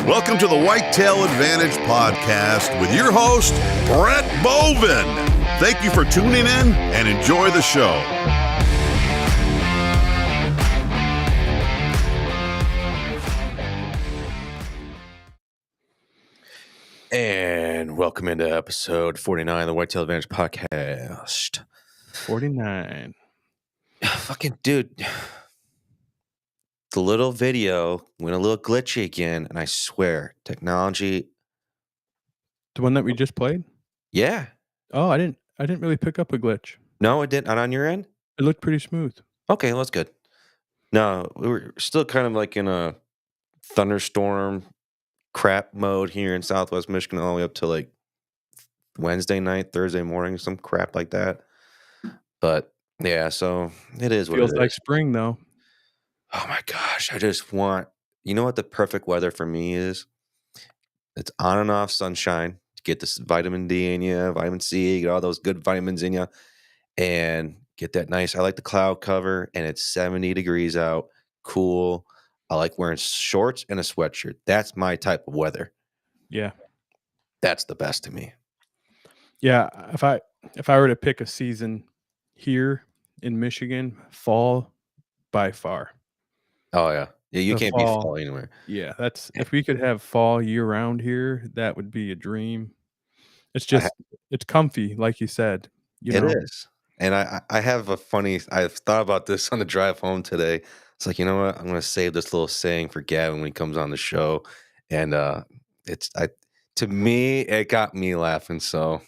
Welcome to the Whitetail Advantage Podcast with your host, Brett Bovin. Thank you for tuning in and enjoy the show. And welcome into episode 49 of the Whitetail Advantage Podcast. 49. Fucking dude. The little video went a little glitchy again, and I swear, technology. The one that we just played? Yeah. Oh, I didn't really pick up a glitch. No, it didn't. Not on your end? It looked pretty smooth. Okay, well, that's good. No, we were still kind of like in a thunderstorm crap mode here in Southwest Michigan all the way up to like Wednesday night, Thursday morning, some crap like that. But yeah, so it is what Feels it like is. spring though. Oh my gosh, I just want, you know what the perfect weather for me is? It's on and off sunshine to get this vitamin D in you, vitamin C, get all those good vitamins in you, and get that nice. I like the cloud cover, and it's 70 degrees out, cool. I like wearing shorts and a sweatshirt. That's my type of weather. Yeah. That's the best to me. Yeah, if I were to pick a season here in Michigan, fall by far. Oh yeah. Yeah, you The can't beat fall anywhere. Yeah, that's if we could have fall year round here, that would be a dream. It's just it's comfy, like you said. It is. And I have I've thought about this on the drive home today. It's like, you know what? I'm going to save this little saying for Gavin when he comes on the show. And to me, it got me laughing. So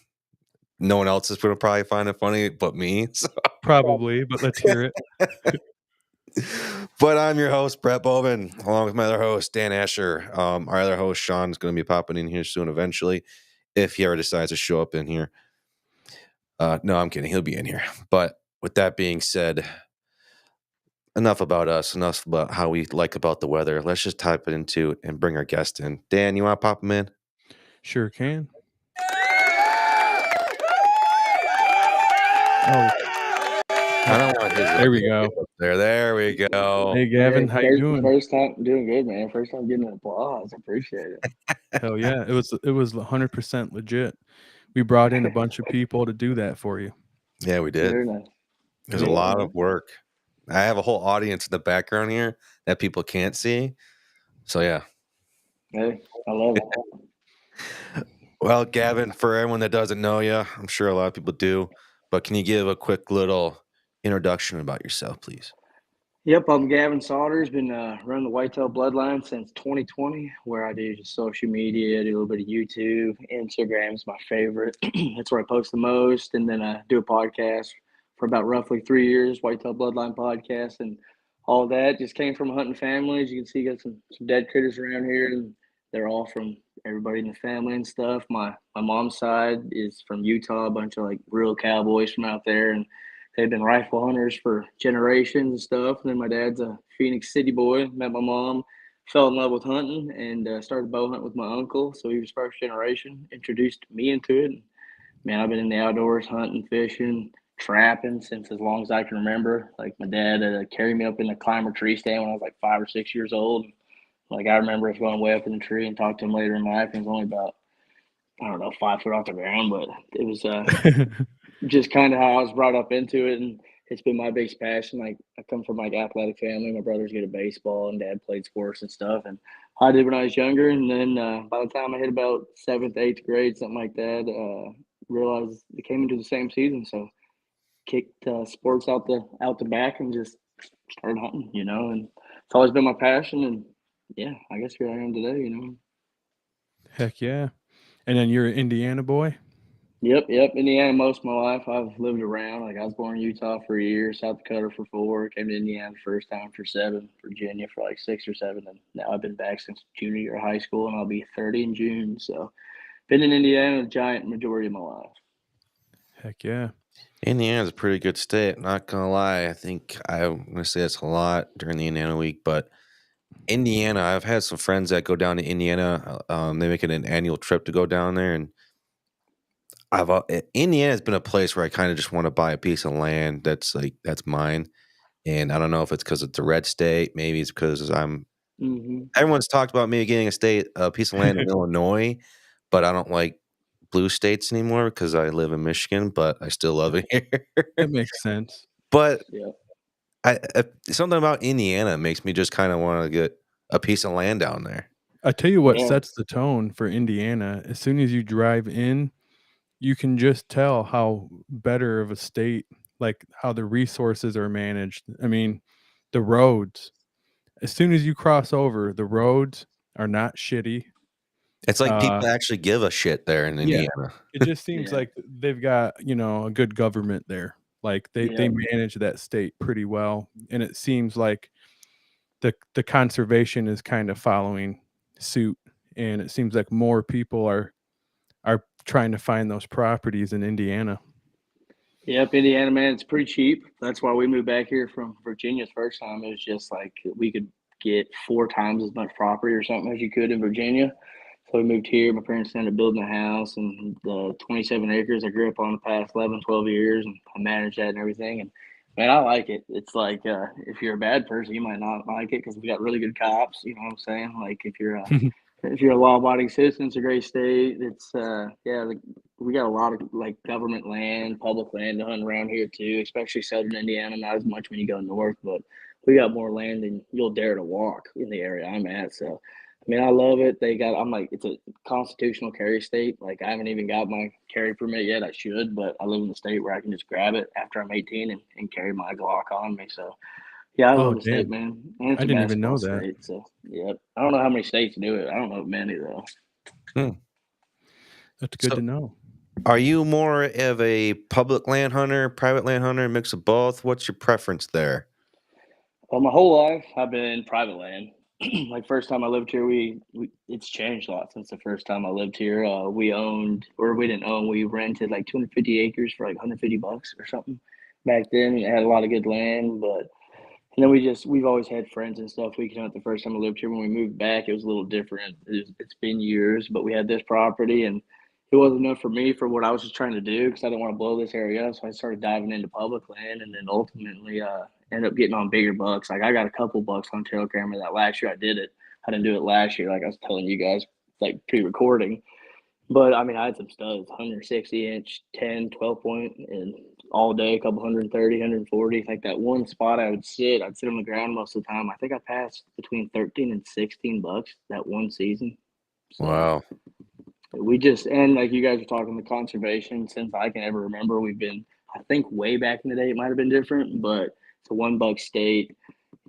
no one else is going to probably find it funny but me. So. Probably, but let's hear it. But I'm your host, Brett Bowman, along with my other host, Dan Asher. Our other host, Sean, is going to be popping in here soon eventually, if he ever decides to show up in here. No, I'm kidding. He'll be in here. But with that being said, enough about us, enough about how we like about the weather. Let's just type it into and bring our guest in. Dan, you want to pop him in? Sure can. Oh, I don't want his. There we go. There we go. Hey Gavin, how you doing? First time doing good, man. First time getting an applause. Appreciate it. Hell yeah. It was 100% legit. We brought in a bunch of people to do that for you. Yeah, we did. Very nice. There's a lot of work. I have a whole audience in the background here that people can't see. So yeah. Hey, I love it. Well, Gavin, for everyone that doesn't know you, I'm sure a lot of people do, but can you give a quick little introduction about yourself, please? Yep, I'm Gavin Sodders. Been running the Whitetail Bloodline since 2020, where I do just social media, do a little bit of YouTube. Instagram's my favorite. That's where I post the most. And then I do a podcast for about roughly 3 years, Whitetail Bloodline Podcast. And all that just came from a hunting family. As you can see, got some dead critters around here, and they're all from everybody in the family and stuff. My mom's side is from Utah, a bunch of like real cowboys from out there, and they've been rifle hunters for generations and stuff. And then my dad's a Phoenix City boy, met my mom, fell in love with hunting, and started bow hunting with my uncle. So he was first generation, introduced me into it. And, man, I've been in the outdoors hunting, fishing, trapping since as long as I can remember. Like my dad carried me up in a climber tree stand when I was like 5 or 6 years old. Like I remember us going way up in the tree and talked to him later in life. He was only about, 5 foot off the ground, but it was just kind of how I was brought up into it. And it's been my biggest passion. Like I come from like athletic family. My brother's good at baseball and dad played sports and stuff. And I did when I was younger. And then by the time I hit about 7th, 8th grade, something like that, realized it came into the same season. So kicked sports out the back and just started hunting, and it's always been my passion. And yeah, I guess here I am today, Heck yeah. And then you're an Indiana boy? Yep. Indiana most of my life. I've lived around. Like I was born in Utah for a year, South Dakota for 4, came to Indiana the first time for 7, Virginia for like 6 or 7, and now I've been back since junior year of high school, and I'll be 30 in June. So been in Indiana a giant majority of my life. Heck yeah. Indiana's a pretty good state. Not going to lie. I think I'm going to say this a lot during the Indiana week, but Indiana, I've had some friends that go down to Indiana. They make it an annual trip to go down there, and Indiana has been a place where I kind of just want to buy a piece of land that's mine. And I don't know if it's because it's a red state. Maybe it's because I'm Everyone's talked about me getting a piece of land in Illinois, but I don't like blue states anymore because I live in Michigan, but I still love it here. That makes sense. But Yeah. something about Indiana makes me just kind of want to get a piece of land down there. I tell you what Yeah. sets the tone for Indiana. As soon as you drive in, you can just tell how better of a state, like how the resources are managed. I mean, the roads. As soon as you cross over, the roads are not shitty. It's like people actually give a shit there in Yeah. Indiana. It just seems Yeah. like they've got, a good government there. Like they Yeah. manage that state pretty well. And it seems like the conservation is kind of following suit. And it seems like more people are trying to find those properties in Indiana. Yep, Indiana, man, it's pretty cheap. That's why we moved back here from Virginia the first time. It was just like we could get 4 times as much property or something as you could in Virginia. So we moved here. My parents ended up building a house, and the 27 acres I grew up on the past 11, 12 years, and I managed that and everything. And man, I like it. It's like if you're a bad person, you might not like it because we got really good cops. You know what I'm saying? Like if you're a law-abiding citizen, it's a great state. It's we got a lot of like government land, public land to hunt around here too, especially southern Indiana. Not as much when you go north, but we got more land than you'll dare to walk in the area I'm at. So, I mean, I love it. It's a constitutional carry state. Like I haven't even got my carry permit yet. I should, but I live in the state where I can just grab it after I'm 18 and carry my Glock on me. So. Yeah, I love the state, man. And it's I a didn't even know basketball that. state, so yeah. I don't know how many states do it. I don't know many though. That's good to know. Are you more of a public land hunter, private land hunter, mix of both? What's your preference there? Well, my whole life I've been private land. Like first time I lived here, it's changed a lot since the first time I lived here. We rented like 250 acres for like $150 or something. Back then, it had a lot of good land, but and then we've always had friends and stuff. We could hunt the first time I lived here. When we moved back, it was a little different. It's been years, but we had this property, and it wasn't enough for me for what I was just trying to do because I didn't want to blow this area up. So I started diving into public land, and then ultimately ended up getting on bigger bucks. Like I got a couple bucks on trail camera that last year I did it. I didn't do it last year, like I was telling you guys, like pre-recording. But I mean, I had some studs, 160 inch, 10, 12 point, and all day, a couple 130, 140. Like that one spot I'd sit on the ground most of the time. I think I passed between 13 and 16 bucks that one season. So Wow. and like you guys were talking, the conservation, since I can ever remember, we've been, I think way back in the day, it might have been different, but it's a $1 state.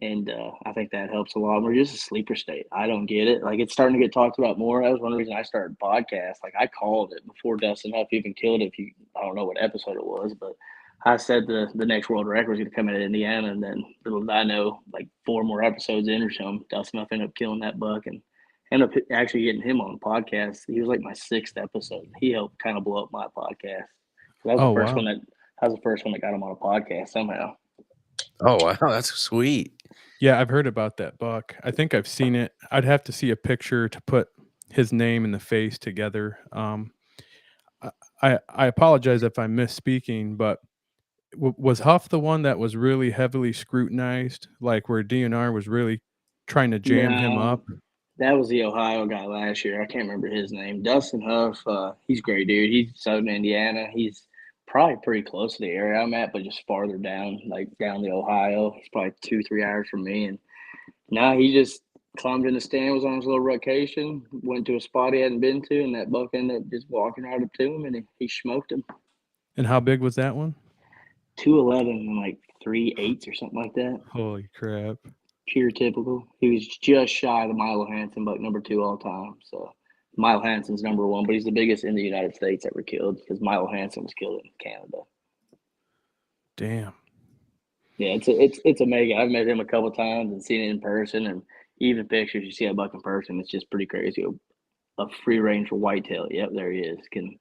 And I think that helps a lot. We're just a sleeper state. I don't get it. Like it's starting to get talked about more. That was one reason I started podcasts. Like I called it before Dustin Huff even killed it. I don't know what episode it was, but I said the next world record was going to come in Indiana, and then little did I know, like 4 more episodes in or something, Dustin Huff ended up killing that buck and ended up actually getting him on the podcast. He was like my 6th episode. He helped kind of blow up my podcast. That was the first one that got him on a podcast somehow. Oh wow, that's sweet. Yeah, I've heard about that buck. I think I've seen it. I'd have to see a picture to put his name and the face together. I apologize if I'm misspeaking, but was Huff the one that was really heavily scrutinized, like where DNR was really trying to jam him up? That was the Ohio guy last year. I can't remember his name. Dustin Huff, he's a great dude. He's southern Indiana. He's probably pretty close to the area I'm at, but just farther down, like down the Ohio. He's probably 2-3 hours from me. And now he just climbed in the stand, was on his little vacation, went to a spot he hadn't been to, and that buck ended up just walking right up to him, and he smoked him. And how big was that one? 211 and like 3/8 or something like that. Holy crap. Pure typical. He was just shy of the Milo Hansen buck, number 2 all time. So Milo Hansen's number 1, but he's the biggest in the United States ever killed because Milo Hansen was killed in Canada. Damn. Yeah, it's amazing. I've met him a couple times and seen it in person, and even pictures. You see a buck in person, it's just pretty crazy. A free range for whitetail. Yep, there he is. Can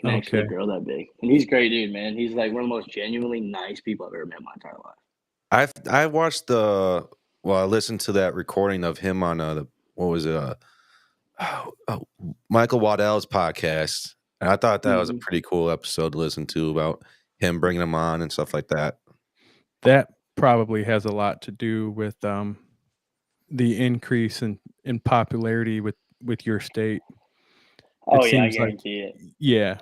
actually grow that big, and he's a great dude, man. He's like one of the most genuinely nice people I've ever met in my entire life. I watched I listened to that recording of him on Michael Waddell's podcast, and I thought that was a pretty cool episode to listen to about him bringing him on and stuff like that. That probably has a lot to do with the increase in popularity with your state. Oh, It yeah, I seems like, guarantee it. yeah,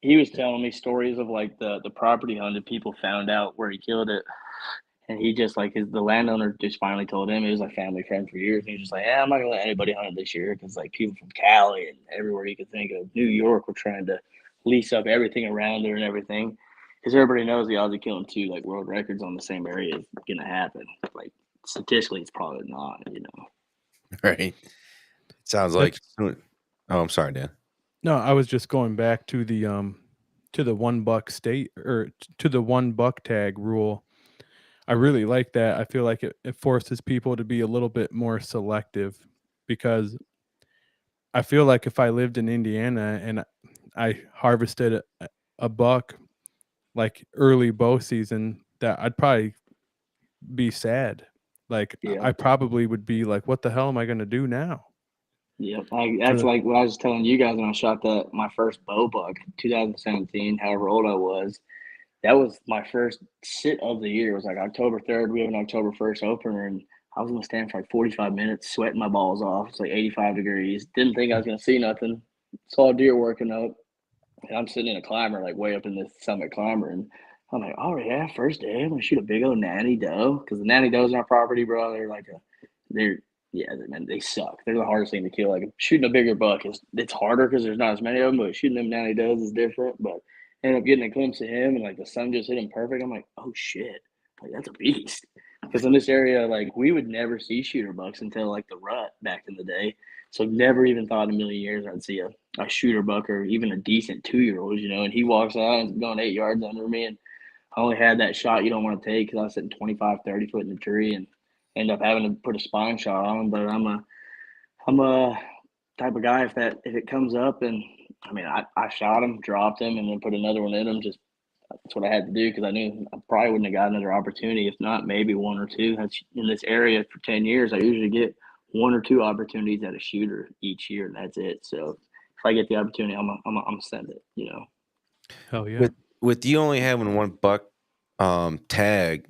He was telling me stories of like the property hunted people found out where he killed it. And he just like the landowner just finally told him. He was like family friend for years. And he was just like, yeah, I'm not gonna let anybody hunt it this year because like people from Cali and everywhere you could think of, New York, were trying to lease up everything around there and everything. Because everybody knows the odds of killing two like world records on the same area is gonna happen. Like statistically, it's probably not. Right. Sounds like. Oh, I'm sorry, Dan. No, I was just going back to the $1 state, or to the $1 tag rule. I really like that. I feel like it forces people to be a little bit more selective, because I feel like if I lived in Indiana and I harvested a buck like early bow season, that I'd probably be sad. Like Yeah. I probably would be like, what the hell am I going to do now? Yep, that's like what I was telling you guys when I shot my first bow buck, 2017. However old I was, that was my first sit of the year. It was like October 3rd. We have an October 1st opener, and I was gonna stand for like 45 minutes, sweating my balls off. It's like 85 degrees. Didn't think I was gonna see nothing. Saw a deer working up, and I'm sitting in a climber, like way up in this summit climber, and I'm like, oh yeah, first day, I'm gonna shoot a big old nanny doe, because the nanny does on our property, bro. They're yeah, man, they suck. They're the hardest thing to kill. Like shooting a bigger buck it's harder because there's not as many of them, but shooting them nanny does is different. But ended up getting a glimpse of him, and like the sun just hit him perfect. I'm like, oh shit, like that's a beast. Because in this area, like we would never see shooter bucks until like the rut back in the day. So never even thought in a million years I'd see a shooter buck or even a decent 2-year-old, And he walks out and going 8 yards under me, and I only had that shot you don't want to take because I was sitting 25, 30 foot in the tree and end up having to put a spine shot on him. But I'm a type of guy, if it comes up, and I mean I shot him, dropped him, and then put another one in him. Just that's what I had to do because I knew I probably wouldn't have got another opportunity. If not, maybe one or two. That's in this area for 10 years. I usually get 1 or 2 opportunities at a shooter each year, and that's it. So if I get the opportunity, I'm gonna send it. Hell yeah. With you only having $1 tag,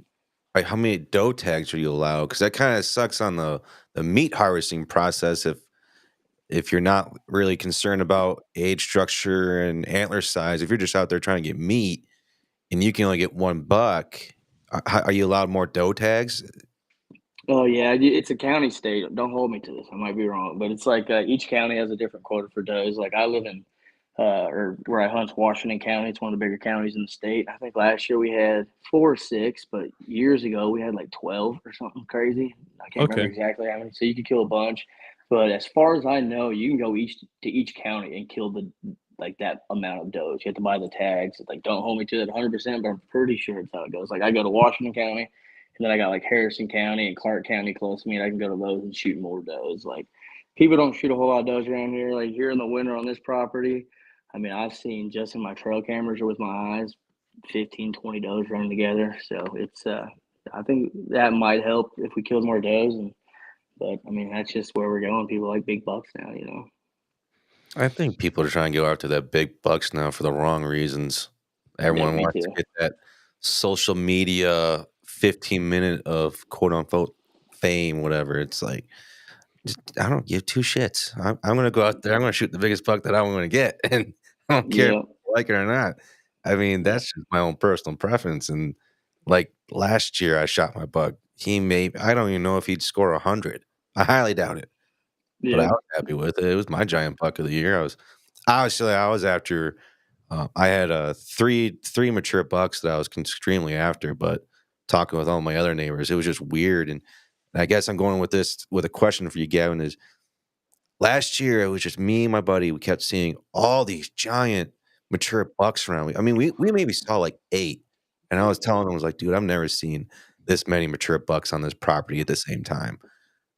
like how many doe tags are you allowed? Because that kind of sucks on the meat harvesting process if you're not really concerned about age structure and antler size. If you're just out there trying to get meat and you can only get $1, are you allowed more doe tags? Oh yeah, it's a county state. Don't hold me to this. I might be wrong, but it's like each county has a different quota for does. Like I live in, or where I hunt's Washington County. It's one of the bigger counties in the state. I think last year we had 4 or 6, but years ago we had like 12 or something crazy. I can't remember exactly how many. So you could kill a bunch, but as far as I know, you can go to each county and kill like that amount of does. You have to buy the tags. It's like don't hold me to that 100%, but I'm pretty sure it's how it goes. Like I go to Washington County. And then I got like Harrison County and Clark County close to me, and I can go to those and shoot more does. Like people don't shoot a whole lot of does around here. Like here in the winter on this property, I mean, I've seen just in my trail cameras or with my eyes, 15, 20 does running together. So it's I think that might help if we killed more does. But I mean, that's just where we're going. People like big bucks now. I think people are trying to go after that big bucks now for the wrong reasons. Everyone wants to get that social media 15-minute of quote unquote fame, whatever. It's like, I don't give 2 shits. I'm going to go out there. I'm going to shoot the biggest buck that I'm going to get. And I don't care if you like it or not. I mean, that's just my own personal preference. And like last year, I shot my buck. I don't even know if he'd score 100. I highly doubt it. But I was happy with it. It was my giant buck of the year. I was after. I had 3 mature bucks that I was extremely after. But talking with all my other neighbors, it was just weird. And I guess I'm going with a question for you, Gavin. Is last year it was just me and my buddy. We kept seeing all these giant mature bucks around. I mean, we maybe saw like 8, and I was telling him, I was like, dude, I've never seen this many mature bucks on this property at the same time.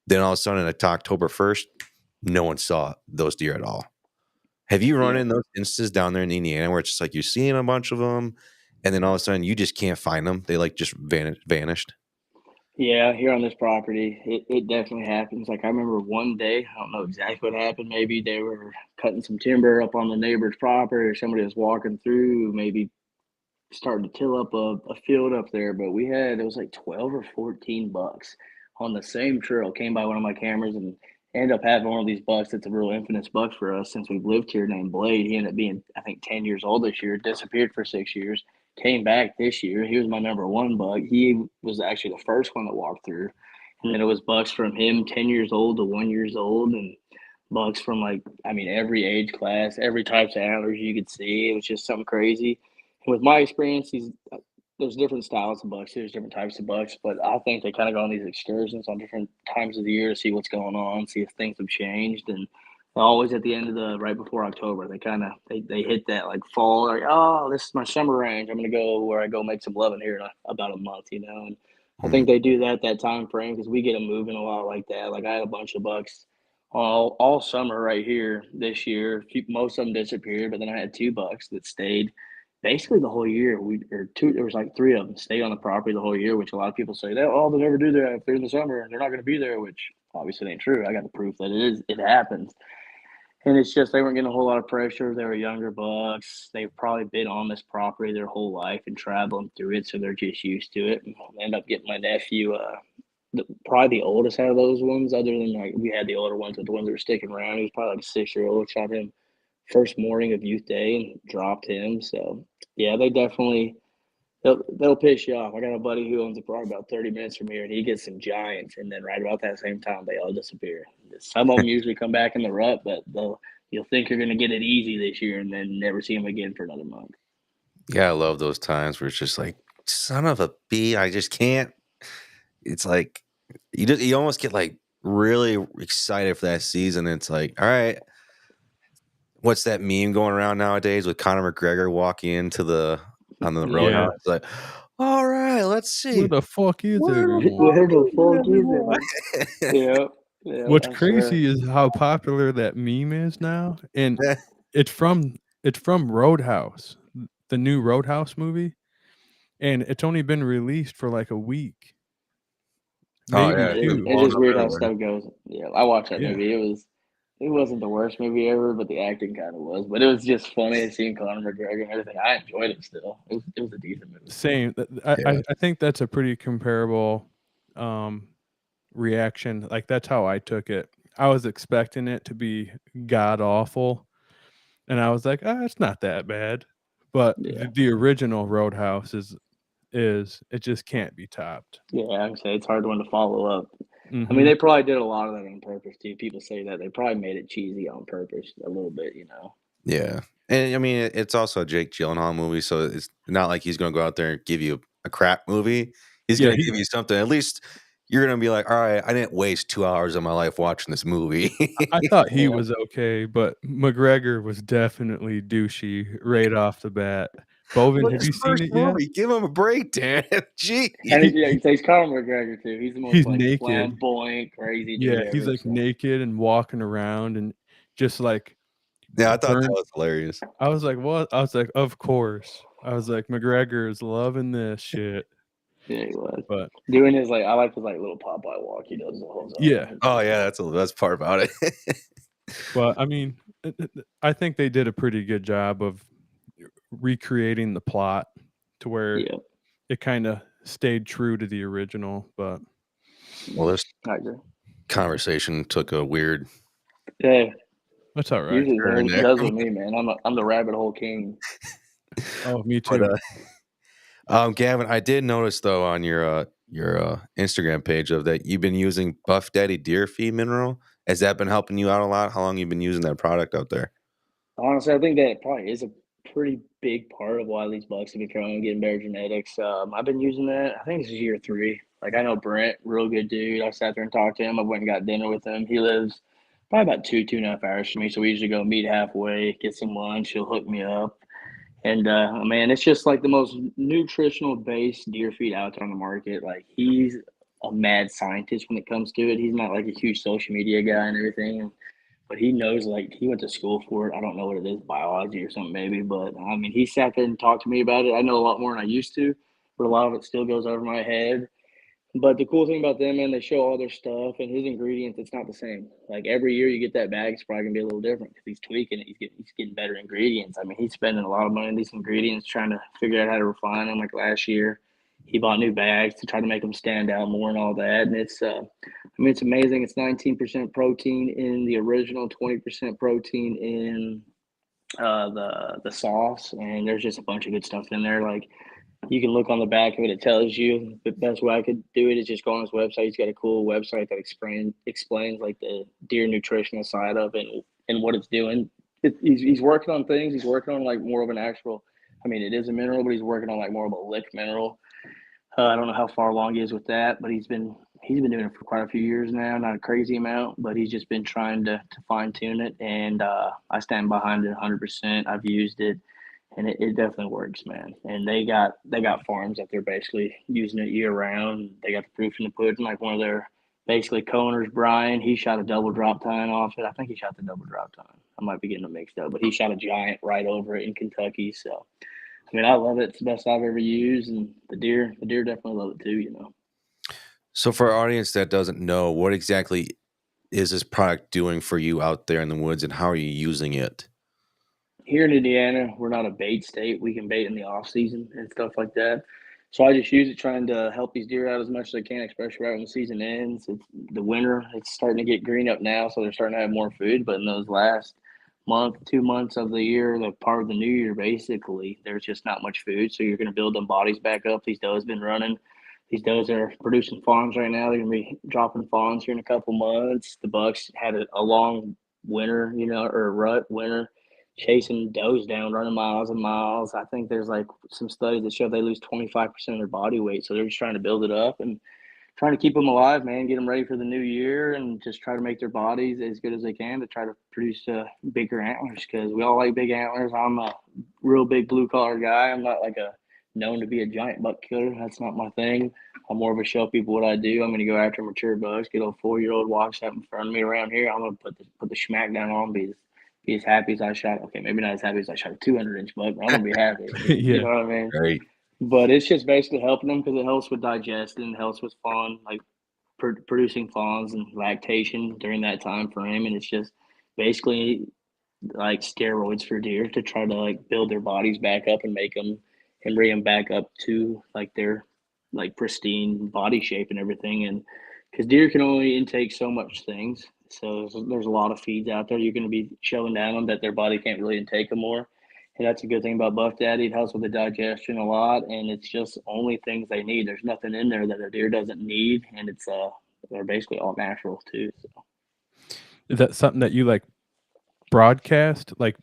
Then all of a sudden, like October 1st, no one saw those deer at all. Have you run in those instances down there in Indiana where it's just like you're seeing a bunch of them, and then all of a sudden you just can't find them? They like just vanished. Yeah, here on this property, it definitely happens. Like I remember one day, I don't know exactly what happened. Maybe they were cutting some timber up on the neighbor's property, or somebody was walking through, maybe starting to till up a field up there. But it was like 12 or 14 bucks on the same trail, came by one of my cameras and ended up having one of these bucks that's a real infamous buck for us since we've lived here named Blade. He ended up being, I think, 10 years old this year, disappeared for 6 years, came back this year. He was my number one buck. He was actually the first one that walked through. And then it was bucks from him 10 years old to 1 year old, and bucks from every age class, every types of antlers you could see. It was just something crazy. And with my experience, there's different styles of bucks. There's different types of bucks, but I think they kind of go on these excursions on different times of the year to see what's going on, see if things have changed. And always at the end of right before October, they hit that like fall, like, oh, this is my summer range. I'm going to go where I go make some loving here in about a month, And I think they do that time frame because we get them moving a lot like that. Like I had a bunch of bucks all summer right here this year. Most of them disappeared, but then I had 2 bucks that stayed basically the whole year. There was like 3 of them stayed on the property the whole year, which a lot of people say they'll never do that if they're in the summer. They're not going to be there, which obviously ain't true. I got the proof that it happens. And it's just they weren't getting a whole lot of pressure. They were younger bucks. They've probably been on this property their whole life and traveling through it, so they're just used to it. And I end up getting my nephew, probably the oldest out of those ones, other than like we had the older ones, but the ones that were sticking around. He was probably like a 6-year-old. Shot him first morning of youth day and dropped him. So yeah, they definitely they'll piss you off. I got a buddy who owns a probably about 30 minutes from here, and he gets some giants, and then right about that same time they all disappear. Some of them usually come back in the rut, but you'll think you're going to get it easy this year, and then never see them again for another month. Yeah, I love those times where it's just like, son of a bee, I just can't. It's like you almost get like really excited for that season. It's like, all right, what's that meme going around nowadays with Conor McGregor walking on the roadhouse? It's like, all right, let's see. Where the fuck is everyone? Where the fuck is it? Yeah. What's crazy is how popular that meme is now, and it's from Roadhouse, the new Roadhouse movie, and it's only been released for like a week. Maybe two. It's just weird how stuff goes. Yeah, I watched that movie. It wasn't the worst movie ever, but the acting kind of was. But it was just funny seeing Conor McGregor and everything. I enjoyed it still. It was a decent movie. Same. I think that's a pretty comparable reaction. Like that's how I took it. I was expecting it to be god awful, and I was like, it's not that bad. But the original Roadhouse is it just can't be topped. Yeah, I would say it's hard one to follow up. Mm-hmm. I mean, they probably did a lot of that on purpose too. People say that they probably made it cheesy on purpose a little bit, Yeah, and I mean, it's also a Jake Gyllenhaal movie, so it's not like he's going to go out there and give you a crap movie. He's going to give you something. At least you're going to be like, all right, I didn't waste 2 hours of my life watching this movie. I thought he was okay, but McGregor was definitely douchey right off the bat. Bovin, have you seen it yet? Give him a break, Dan. Gee. He's Conor McGregor too. He's the most naked, flamboyant, crazy dude. Yeah, he's like naked and walking around and just like. Yeah, I thought that was hilarious. I was like, what? I was like, of course. I was like, McGregor is loving this shit. Yeah, he was. But doing his I like his little Popeye walk he does the whole time. Yeah. Oh yeah, that's the best part about it. But I mean, I think they did a pretty good job of recreating the plot to where it kind of stayed true to the original. But this conversation took a weird. Yeah. That's all right. Usually it does with me, man. I'm the rabbit hole king. Oh, me too. But, Gavin, I did notice though on your Instagram page that you've been using Buff Daddy deer feed mineral. Has that been helping you out a lot? How long have you been using that product out there? Honestly, I think that probably is a pretty big part of why these bucks have been growing and getting better genetics. I've been using that. I think this is year 3. Like I know Brent, real good dude. I sat there and talked to him. I went and got dinner with him. He lives probably about 2.5 hours from me. So we usually go meet halfway, get some lunch. He'll hook me up. And, man, it's just like the most nutritional based deer feed out there on the market. Like he's a mad scientist when it comes to it. He's not like a huge social media guy and everything, but he knows, like he went to school for it. I don't know what it is, biology or something maybe, but I mean, he sat there and talked to me about it. I know a lot more than I used to, but a lot of it still goes over my head. But the cool thing about them, man, they show all their stuff and his ingredients. It's not the same. Like every year you get that bag, it's probably gonna be a little different because he's tweaking it. He's getting better ingredients. I mean, he's spending a lot of money on these ingredients, trying to figure out how to refine them. Like last year, he bought new bags to try to make them stand out more and all that. And it's it's amazing. It's 19% protein in the original, 20% protein in the sauce, and there's just a bunch of good stuff in there. Like, you can look on the back of it. It tells you. The best way I could do it is just go on his website. He's got a cool website that explains like the deer nutritional side of it and what it's doing. He's working on things. He's working on like more of an actual. I mean, it is a mineral, but he's working on like more of a lick mineral. I don't know how far along he is with that, but he's been doing it for quite a few years now. Not a crazy amount, but he's just been trying to fine tune it. And I stand behind it 100%. I've used it, and it definitely works, man. And they got farms that they're basically using it year round. They got the proof in the pudding. Like one of their basically coners, Brian, he shot a double drop tine off it. I think he shot the double drop tine. I might be getting them mixed up, but he shot a giant right over it in Kentucky. So I mean, I love it. It's the best I've ever used, and the deer definitely love it too, you know. So for our audience that doesn't know, what exactly is this product doing for you out there in the woods, and how are you using it? Here in Indiana, we're not a bait state. We can bait in the off season and stuff like that. So I just use it trying to help these deer out as much as I can, especially right when the season ends. It's the winter. It's starting to get green up now, so they're starting to have more food. But in those last month, 2 months of the year, the part of the new year, basically, there's just not much food. So you're going to build them bodies back up. These does been running. These does are producing fawns right now. They're going to be dropping fawns here in a couple months. The bucks had a long winter, you know, or a rut winter, chasing does down, running miles and miles. I think there's like some studies that show they lose 25% of their body weight. So they're just trying to build it up and trying to keep them alive, man, get them ready for the new year, and just try to make their bodies as good as they can to try to produce bigger antlers, because we all like big antlers. I'm a real big blue collar guy. I'm not like known to be a giant buck killer. That's not my thing. I'm more of a show people what I do. I'm going to go after mature bucks, get a 4-year-old walks up in front of me around here. I'm going to put the schmack down on them, be as happy as I shot. Okay, maybe not as happy as I shot a 200-inch buck, but I'm gonna be happy. Yeah. You know what I mean? Right. But it's just basically helping them because it helps with digestion, helps with fawn, like producing fawns and lactation during that time frame, and it's just basically like steroids for deer to try to like build their bodies back up and make them and bring them back up to like their like pristine body shape and everything. And because deer can only intake so much things, so there's a lot of feeds out there you're going to be shoving down them that their body can't really intake them more. And that's a good thing about Buff Daddy. It helps with the digestion a lot, and it's just only things they need. There's nothing in there that a deer doesn't need, and it's they're basically all natural too. So Is that something that you like broadcast? Like,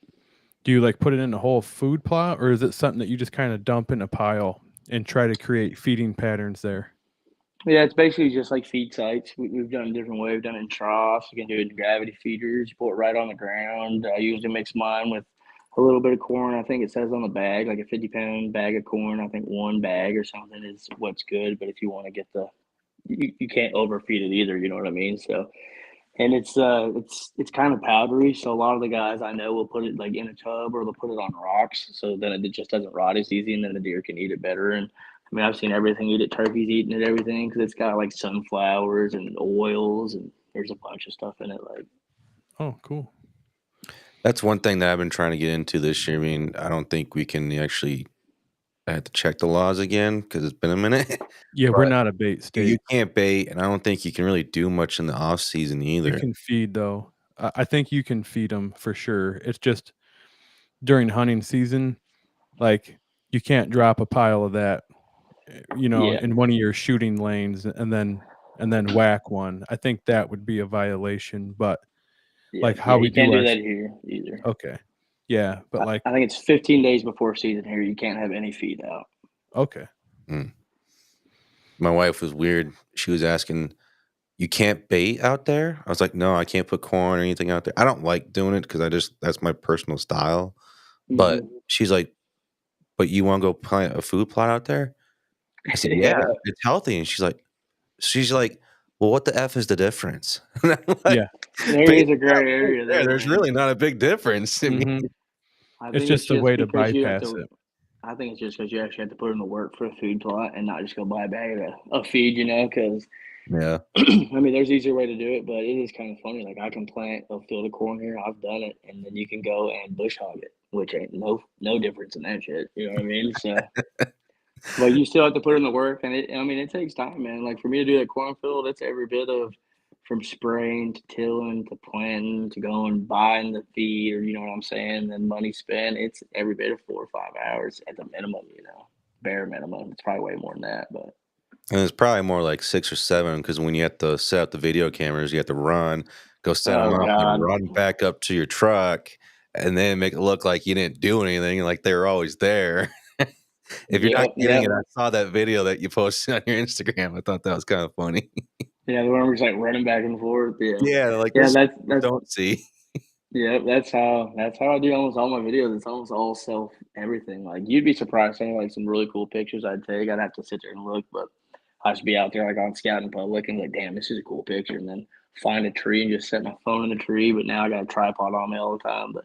do you like put it in a whole food plot, or is it something that you just kind of dump in a pile and try to create feeding patterns there? yeah, it's basically just like feed sites. We've done it a different way. We've done it in troughs. You can do it in gravity feeders. You put it right on the ground. I usually mix mine with a little bit of corn. I think it says on the bag, like a 50-pound bag of corn. I think one bag or something is what's good. But if you want to get you can't overfeed it either. You know what I mean? So, and it's kind of powdery. So a lot of the guys I know will put it like in a tub or they'll put it on rocks. So then it just doesn't rot as easy, and then the deer can eat it better. And I mean, I've seen everything eat it. Turkeys eating it, everything, because it's got like sunflowers and oils, and there's a bunch of stuff in it. Like, Oh, cool. That's one thing that I've been trying to get into this year. I mean, I don't think we can actually. I had to check the laws again because it's been a minute. Yeah, we're not a bait You state. can't bait, and I don't think you can really do much in the off season You either. can feed though. I think you can feed them for sure. It's just during hunting season, like you can't drop a pile of that, you know, yeah, in one of your shooting lanes and then whack one. I think that would be a violation. But like how we you can't do do our that here either. okay, yeah, but like I think it's 15 days before season here. You can't have any feed out. okay, My wife was weird. She was asking, "You can't bait out there?" I was like, "No, I can't put corn or anything out there. I don't like doing it because that's my personal style." But she's like, "But you want to go plant a food plot out there?" I said, "Yeah, it's healthy." And she's like, "Well, what the F is the difference?" And I'm like, yeah, there is a gray area there. There's Man. really not a big difference. I mean, mhm. I It's think just a way to because you have bypass to. it. I think it's just because you actually have to put in the work for a food plot and not just go buy a bag of feed, you know, because yeah. I mean, there's easier way to do it, but it is kind of funny. Like I can plant a field of corn here. I've done it, and then you can go and bush hog it, which ain't no difference in that shit. You know what I mean? So But you still have to put in the work, and it takes time, man. Like for me to do that cornfield, it's every bit of from spraying to tilling to planting to going buying the feed, or you know what I'm saying, and money spent. It's every bit of 4 or 5 hours at the minimum, bare minimum. It's probably way more than that, but And it's probably more like 6 or 7 because when you have to set up the video cameras, you have to run, go set them oh up, and god, run back up to your truck, and then make it look like you didn't do anything, like they were always there. If you're not yep, kidding, yep, and I saw that video that you posted on your Instagram, I thought that was kind of funny. yeah. The one where it's like running back and forth, yeah, Yeah, like yeah. this you That's don't see. yeah. That's how I do almost all my videos. It's almost all self everything. Like you'd be surprised, some like some really cool pictures I'd take. I'd have to sit there and look, but I just be out there like on scout in public and like, damn, this is a cool picture, and then find a tree and just set my phone in the tree. But now I got a tripod on me all the time. But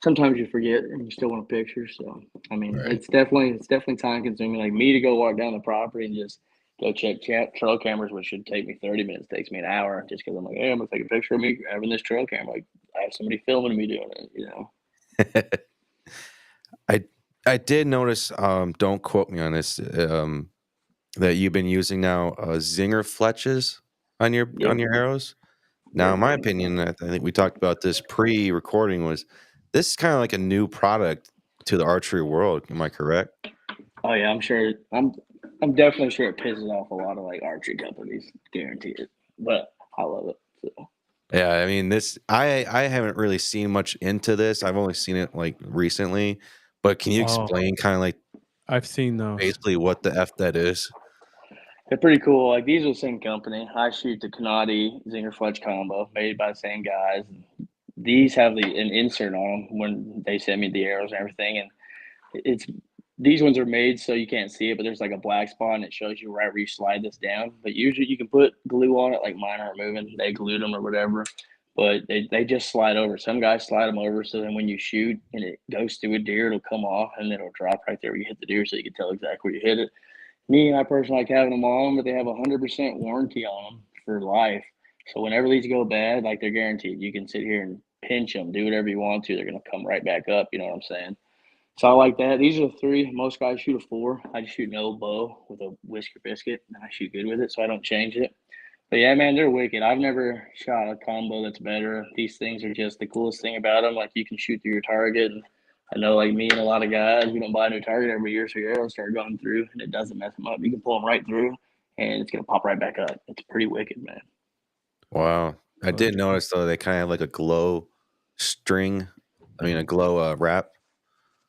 sometimes you forget and you still want a picture. So I mean, Right. it's definitely time consuming. Like me to go walk down the property and just go check trail cameras, which should take me 30 minutes, takes me an hour just because I'm like, hey, I'm gonna take a picture of me having this trail camera. Like I have somebody filming me doing it. I did notice, don't quote me on this, that you've been using now zinger fletches on your Yep. arrows. Now, Yep. in my opinion, I think we talked about this pre-recording, was this is kind of like a new product to the archery world. Am I correct? Oh yeah, I'm sure. I'm definitely sure it pisses off a lot of like archery companies, guarantee it. But I love it. So. Yeah, I mean this. I haven't really seen much into this. I've only seen it like recently. But can you Oh, explain kind of like I've seen those. basically what the f that is? They're pretty cool. Like these are the same company. I shoot the Canati Zinger Fletch combo made by the same guys. These have an insert on them when they send me the arrows and everything, and it's these ones are made so you can't see it, but there's like a black spot and it shows you right where you slide this down. But usually you can put glue on it, like mine aren't moving. They glued them or whatever, but they just slide over. Some guys slide them over so then when you shoot and it goes through a deer, it'll come off and then it'll drop right there where you hit the deer, so you can tell exactly where you hit it. I personally like having them on, but they have a 100% warranty on them for life. So whenever these go bad, like they're guaranteed. You can sit here and pinch them, do whatever you want to. They're going to come right back up. You know what I'm saying? So I like that. These are the 3. Most guys shoot a 4. I just shoot an old bow with a whisker biscuit, and I shoot good with it, so I don't change it. But yeah, man, they're wicked. I've never shot a combo that's better. These things are just the coolest thing about them. Like you can shoot through your target, and I know like me and a lot of guys, we don't buy a new target every year, so your arrows start going through, and it doesn't mess them up. You can pull them right through, and it's gonna pop right back up. It's pretty wicked, man. Wow, I did Okay. notice though they kind of have like a glow string. I mean a glow wrap.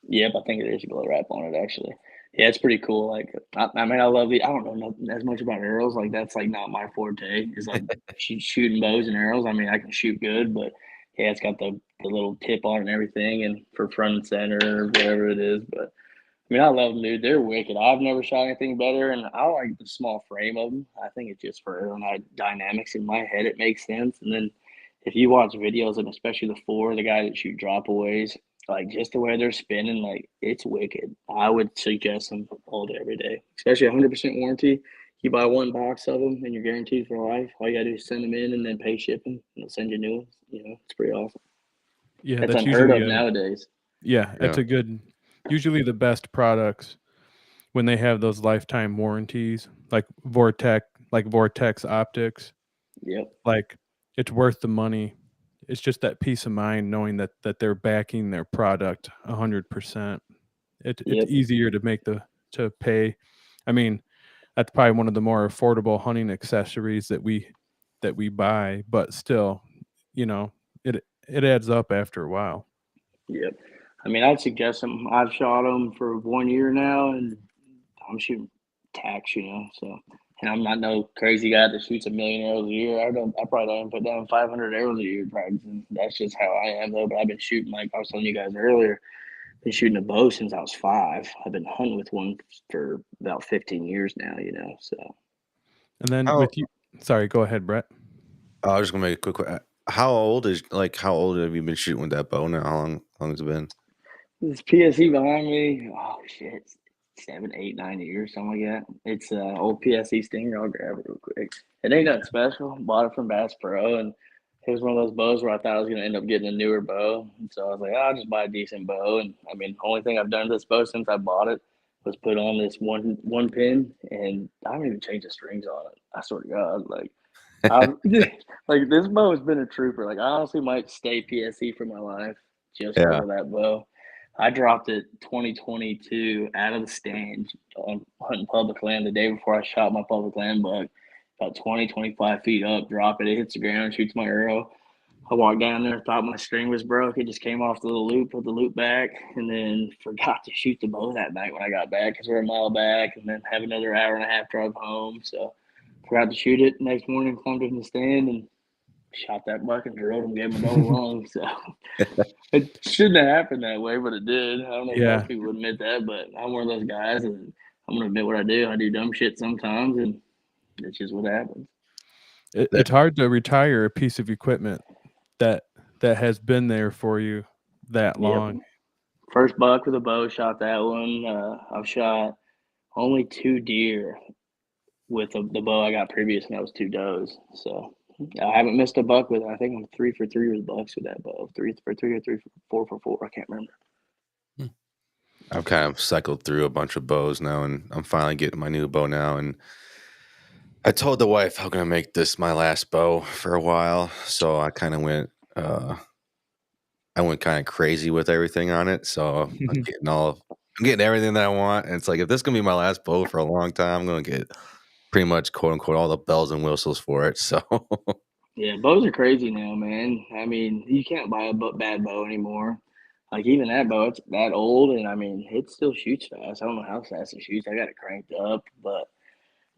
Yep, I think there's a glow wrap on it actually. Yeah, it's pretty cool. Like, I mean, I love the. I don't know as much about arrows. Like, that's like not my forte. Is like shooting bows and arrows. I mean, I can shoot good, but yeah, it's got the little tip on it and everything, and for front and center or whatever it is. But I mean, I love them, dude. They're wicked. I've never shot anything better, and I like the small frame of them. I think it's just for aerodynamics in my head. It makes sense. And then if you watch videos, and especially the 4, the guy that shoot dropaways, like just the way they're spinning, like it's wicked. I would suggest them all day, every day, especially 100% warranty. You buy 1 box of them, and you're guaranteed for life. All you gotta do is send them in, and then pay shipping, and they'll send you new ones. It's pretty awesome. Yeah, That's that's unheard usually of nowadays. yeah, that's Yeah. a good. Usually the best products when they have those lifetime warranties, like Vortex optics, Yep. like it's worth the money. It's just that peace of mind knowing that they're backing their product 100%. It's Yep. easier to pay. I mean, that's probably one of the more affordable hunting accessories that we buy, but still, it adds up after a while. Yep. I mean, I'd suggest them. I've shot them for 1 year now, and I'm shooting tax, So, and I'm not no crazy guy that shoots 1,000,000 arrows a year. I probably don't even put down 500 arrows a year practicing. That's just how I am, though. But I've been shooting, like I was telling you guys earlier, been shooting a bow since I was 5. I've been hunting with one for about 15 years now, So. And then How with you, sorry, go ahead, Brett. I was just gonna make a quick. How old have you been shooting with that bow now? How long has it been? This PSE behind me, oh shit, 7, 8, 9 years, something like that. It's an old PSE Stinger. I'll grab it real quick. It ain't nothing special. Bought it from Bass Pro, and it was one of those bows where I thought I was gonna end up getting a newer bow, and so I was like, I'll just buy a decent bow. And I mean, the only thing I've done to this bow since I bought it was put on this one pin, and I don't even change the strings on it. I swear to God, like I'm like this bow has been a trooper. Like I honestly might stay PSE for my life just Yeah. over that bow. I dropped it 2022 out of the stand on hunting public land the day before I shot my public land buck. About 20, 25 feet up, drop it. It hits the ground, shoots my arrow. I walked down there, thought my string was broke. It just came off the little loop, put the loop back, and then forgot to shoot the bow that night when I got back because we're a mile back and then have another hour and a half drive home. So forgot to shoot it. Next morning, climbed in the stand and shot that buck and drilled him, gave him a double lung. So it shouldn't have happened that way, but it did. I don't know if Yeah. most people would admit that, but I'm one of those guys, and I'm going to admit what I do. I do dumb shit sometimes, and it's just what happens. It's hard to retire a piece of equipment that has been there for you that long. Yep. First buck with a bow, shot that one. I've shot only 2 deer with the bow I got previous, and that was 2 does. So I haven't missed a buck with it. I think I'm 3 for 3 with bucks with that bow. 3 for 3 or 4 for 4. I can't remember. I've kind of cycled through a bunch of bows now, and I'm finally getting my new bow now. And I told the wife I'm gonna make this my last bow for a while, so I kind of went kind of crazy with everything on it. So I'm getting everything that I want. And it's like, if this is gonna be my last bow for a long time, I'm gonna get pretty much quote unquote all the bells and whistles for it. So Yeah, bows are crazy now, man. I mean, you can't buy a bad bow anymore. Like even that bow, it's that old, and I mean, it still shoots fast. I don't know how fast it shoots. I got it cranked up, but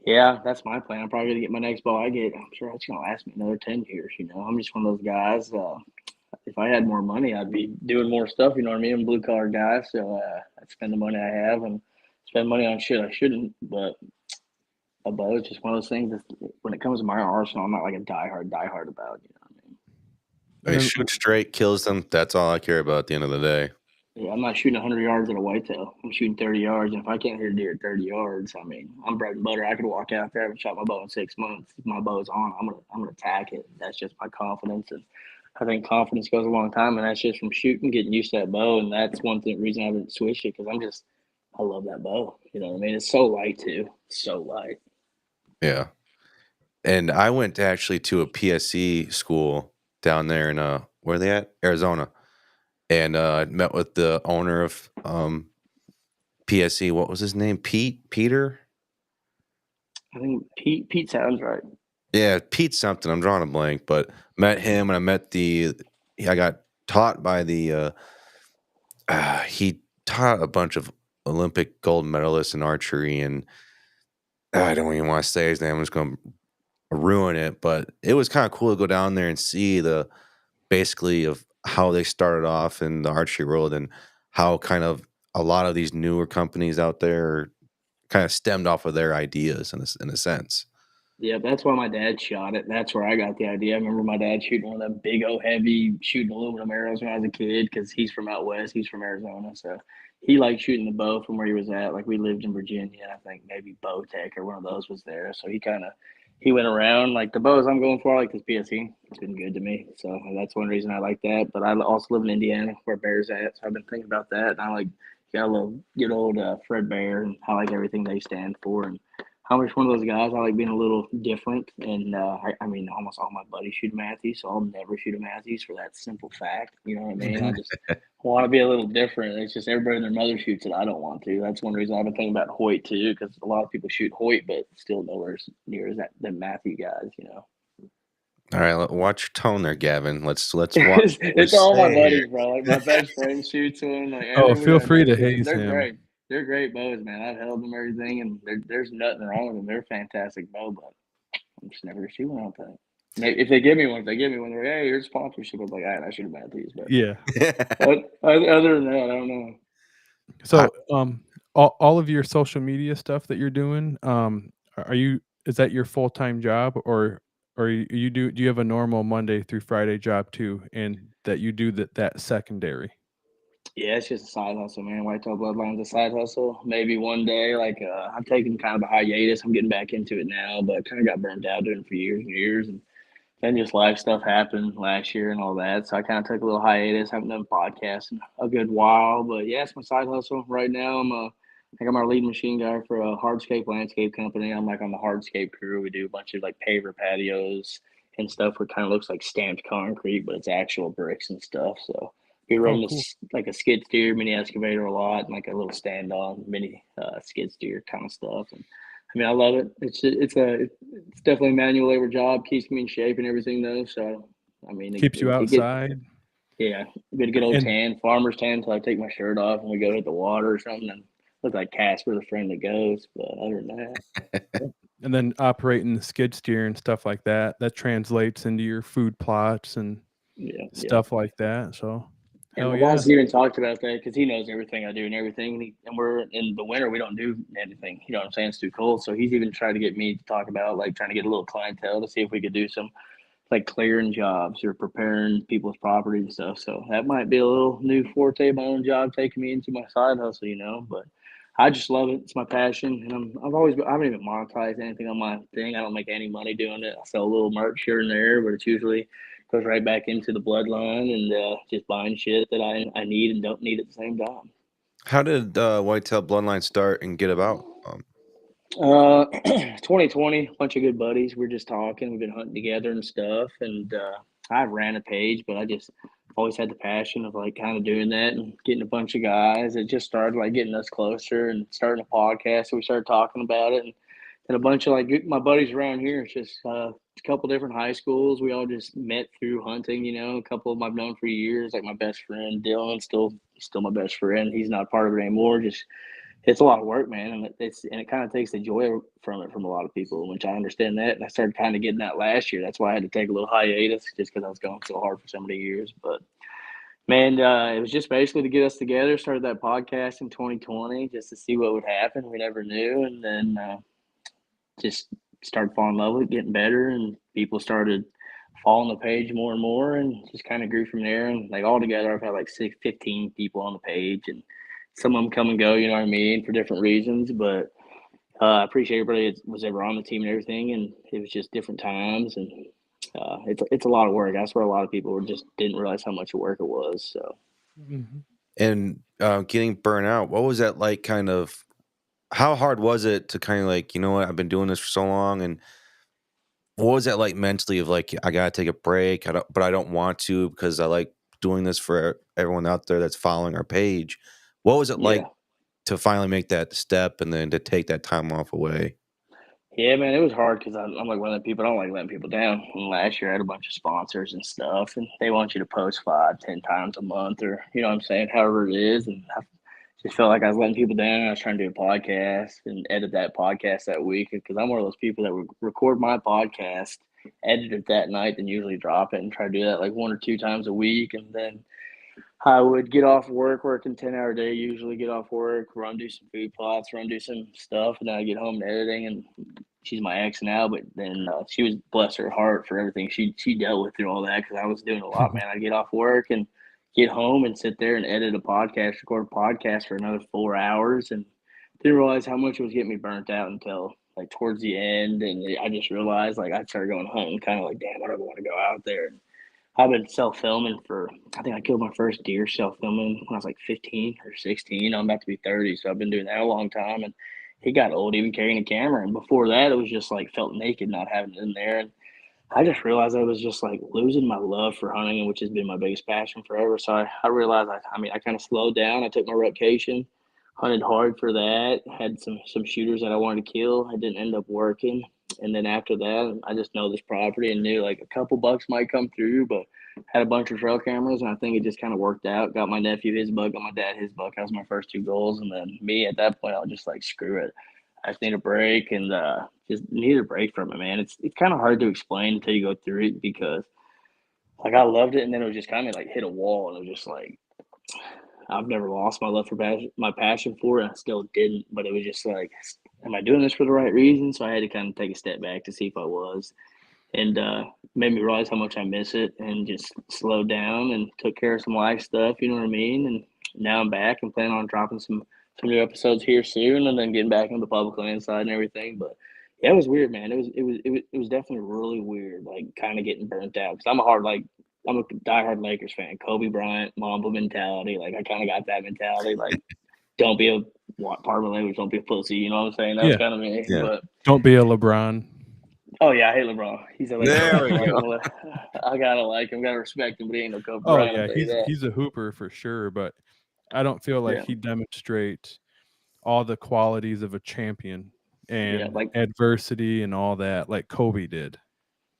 yeah, that's my plan. I'm probably gonna get my next bow I get. I'm sure it's gonna last me another 10 years. I'm just one of those guys. If I had more money, I'd be doing more stuff. You know what I mean? I'm a blue collar guy, so I'd spend the money I have and spend money on shit I shouldn't. But a bow is just one of those things that when it comes to my arsenal, I'm not like a diehard about. You know what I mean? I mean, shoot straight, kills them. That's all I care about at the end of the day. Yeah, I'm not shooting 100 yards at a whitetail. I'm shooting 30 yards, and if I can't hit a deer at 30 yards, I mean, I'm bread and butter. I could walk out there and shot my bow in 6 months. If my bow's on, I'm gonna attack it. That's just my confidence, and I think confidence goes a long time, and that's just from shooting, getting used to that bow, and that's one reason I haven't switched it because I love that bow. You know what I mean? It's so light too, so light. Yeah, and I went to a PSE school down there in where are they at? Arizona. And I met with the owner of PSE. What was his name? Peter? I think Pete sounds right. Yeah, Pete something. I'm drawing a blank, but met him, and I met I got taught by he taught a bunch of Olympic gold medalists in archery, and I don't even want to say his name. I'm just going to ruin it, but it was kind of cool to go down there and see basically of how they started off in the archery world and how kind of a lot of these newer companies out there kind of stemmed off of their ideas in a sense. Yeah, that's why my dad shot it. That's where I got the idea. I remember my dad shooting one of them big old heavy shooting aluminum arrows when I was a kid because he's from out west. He's from Arizona. So he liked shooting the bow from where he was at. Like we lived in Virginia, and I think maybe Bow Tech or one of those was there. So he went around. Like the bows I'm going for, I like this PSE. It's been good to me. So that's one reason I like that. But I also live in Indiana where Bear's at. So I've been thinking about that. And I got a little good old Fred Bear, and I like everything they stand for. And I'm just one of those guys. I like being a little different, and I mean, almost all my buddies shoot a Matthews, so I'll never shoot a Matthews for that simple fact. You know what I mean? I just want to be a little different. It's just everybody and their mother shoots it. I don't want to. That's one reason I've been thinking about Hoyt too, because a lot of people shoot Hoyt, but still nowhere near as the Matthew guys. All right, watch your tone there, Gavin. Let's watch. It's all my buddies, bro. Like my best friend shoots them. Like feel free to haze They're him. great. They're great bows, man. I've held them everything, and there's nothing wrong with them. They're fantastic bow, but I'm just never shooting one. I think. Maybe if they give me one, they're like, hey, here's sponsorship. I'm like, all right, I should have bad these, but Yeah. Other than that, I don't know. So, all of your social media stuff that you're doing, is that your full-time job, or do you have a normal Monday through Friday job too, and that you do that secondary? Yeah, it's just a side hustle, man. Whitetail Bloodline's a side hustle. Maybe one day, I'm taking kind of a hiatus. I'm getting back into it now, but kind of got burnt out doing it for years and years. And then just life stuff happened last year and all that. So I kind of took a little hiatus. Haven't done podcasts in a good while. But yeah, it's my side hustle. Right now, Like I'm our lead machine guy for a hardscape landscape company. I'm like on the hardscape crew. We do a bunch of like paver patios and stuff. What kind of looks like stamped concrete, but it's actual bricks and stuff. So we run Oh, cool. this like a skid steer mini excavator a lot, and like a little stand on mini skid steer kind of stuff. And I mean, I love it. It's definitely a manual labor job. Keeps me in shape and everything though. So I mean, Keeps you outside. yeah, get a good old And tan, farmer's tan until I take my shirt off and we go hit the water or something and look like Casper the Friend that Goes. But other than that, and then operating the skid steer and stuff like that, that translates into your food plots and yeah. stuff like that. So And hell my yeah. boss even talked about that because he knows everything I do and everything. And we're in the winter, we don't do anything. You know what I'm saying? It's too cold. So he's even tried to get me to talk about like trying to get a little clientele to see if we could do some like clearing jobs or preparing people's property and stuff. So that might be a little new forte, my own job taking me into my side hustle, you know. But I just love it. It's my passion, and I haven't even monetized anything on my thing. I don't make any money doing it. I sell a little merch here and there, but it's usually goes right back into the bloodline and just buying shit that I need and don't need at the same time. How did Whitetail Bloodline start and get about? 2020, bunch of good buddies. We're just talking. We've been hunting together and stuff. And I ran a page, but I just always had the passion of like kind of doing that and getting a bunch of guys. It just started like getting us closer and starting a podcast. So we started talking about it. And a bunch of like my buddies around here. It's just a couple different high schools. We all just met through hunting. You know, a couple of them I've known for years. Like my best friend Dylan, still my best friend. He's not part of it anymore. Just it's a lot of work, man, and it kind of takes the joy from it from a lot of people, which I understand that. And I started kind of getting that last year. That's why I had to take a little hiatus just because I was going so hard for so many years. But man, it was just basically to get us together. Started that podcast in 2020 just to see what would happen. We never knew, and then just started falling in love with it, getting better, and people started following the page more and more, and just kind of grew from there. And like all together, I've had like 15 people on the page, and some of them come and go, you know what I mean, for different reasons. But I appreciate everybody that was ever on the team and everything. And it was just different times, and it's a lot of work. That's where a lot of people just didn't realize how much work it was. So, And getting burnt out, what was that like? Kind of, how hard was it to kind of like, you know what, I've been doing this for so long, and what was that like mentally? Of like, I gotta take a break, but I don't want to because I like doing this for everyone out there that's following our page. What was it like yeah. to finally make that step and then to take that time off away? Yeah, man, it was hard because I'm like one of the people, I don't like letting people down. And last year I had a bunch of sponsors and stuff, and they want you to post 5-10 times a month or, you know what I'm saying, however it is. And I just felt like I was letting people down. I was trying to do a podcast and edit that podcast that week because I'm one of those people that would record my podcast, edit it that night, then usually drop it and try to do that like 1 or 2 times a week. And then I would get off work, working 10-hour day, usually get off work, run, do some food plots, run, do some stuff. And then I get home and editing. And she's my ex now, but then she was, bless her heart, for everything she dealt with through all that because I was doing a lot, man. I'd get off work and get home and sit there and edit a podcast, record a podcast for another 4 hours, and didn't realize how much it was getting me burnt out until like towards the end. And I just realized like I started going hunting, kind of like, damn, I don't want to go out there. And I've been self-filming for, I think I killed my first deer self-filming when I was like 15 or 16. I'm about to be 30, so I've been doing that a long time. And it got old even carrying a camera. And before that, it was just like felt naked not having it in there. And I just realized I was just like losing my love for hunting, which has been my biggest passion forever. So I realized, I kind of slowed down. I took my vacation, hunted hard for that, had some shooters that I wanted to kill. It didn't end up working. And then after that, I just know this property and knew like a couple bucks might come through, but had a bunch of trail cameras. And I think it just kind of worked out. Got my nephew his buck, got my dad his buck. That was my first 2 goals. And then me at that point, I was just like, screw it. I just need a break and just need a break from it, man. It's kind of hard to explain until you go through it because like I loved it. And then it was just kind of like hit a wall. And it was just like, I've never lost my love for my passion for it. I still didn't, but it was just like, am I doing this for the right reason? So I had to kind of take a step back to see if I was, and made me realize how much I miss it, and just slowed down and took care of some life stuff. You know what I mean? And now I'm back and planning on dropping some new episodes here soon, and then getting back into the public land side and everything. But yeah, it was weird, man. It was definitely really weird, like kind of getting burnt out because I'm a diehard Lakers fan. Kobe Bryant, Mamba mentality. Like I kind of got that mentality. Like, don't be a part of my language, don't be a pussy. You know what I'm saying? That's kind of me. Yeah. But Don't be a LeBron. oh yeah, I hate LeBron. He's a There we go. I gotta like him, gotta respect him, but he ain't no Kobe Oh Bryant. yeah, I'll tell you that. he's a hooper for sure, but I don't feel like Yeah. he demonstrates all the qualities of a champion and like adversity and all that like Kobe did.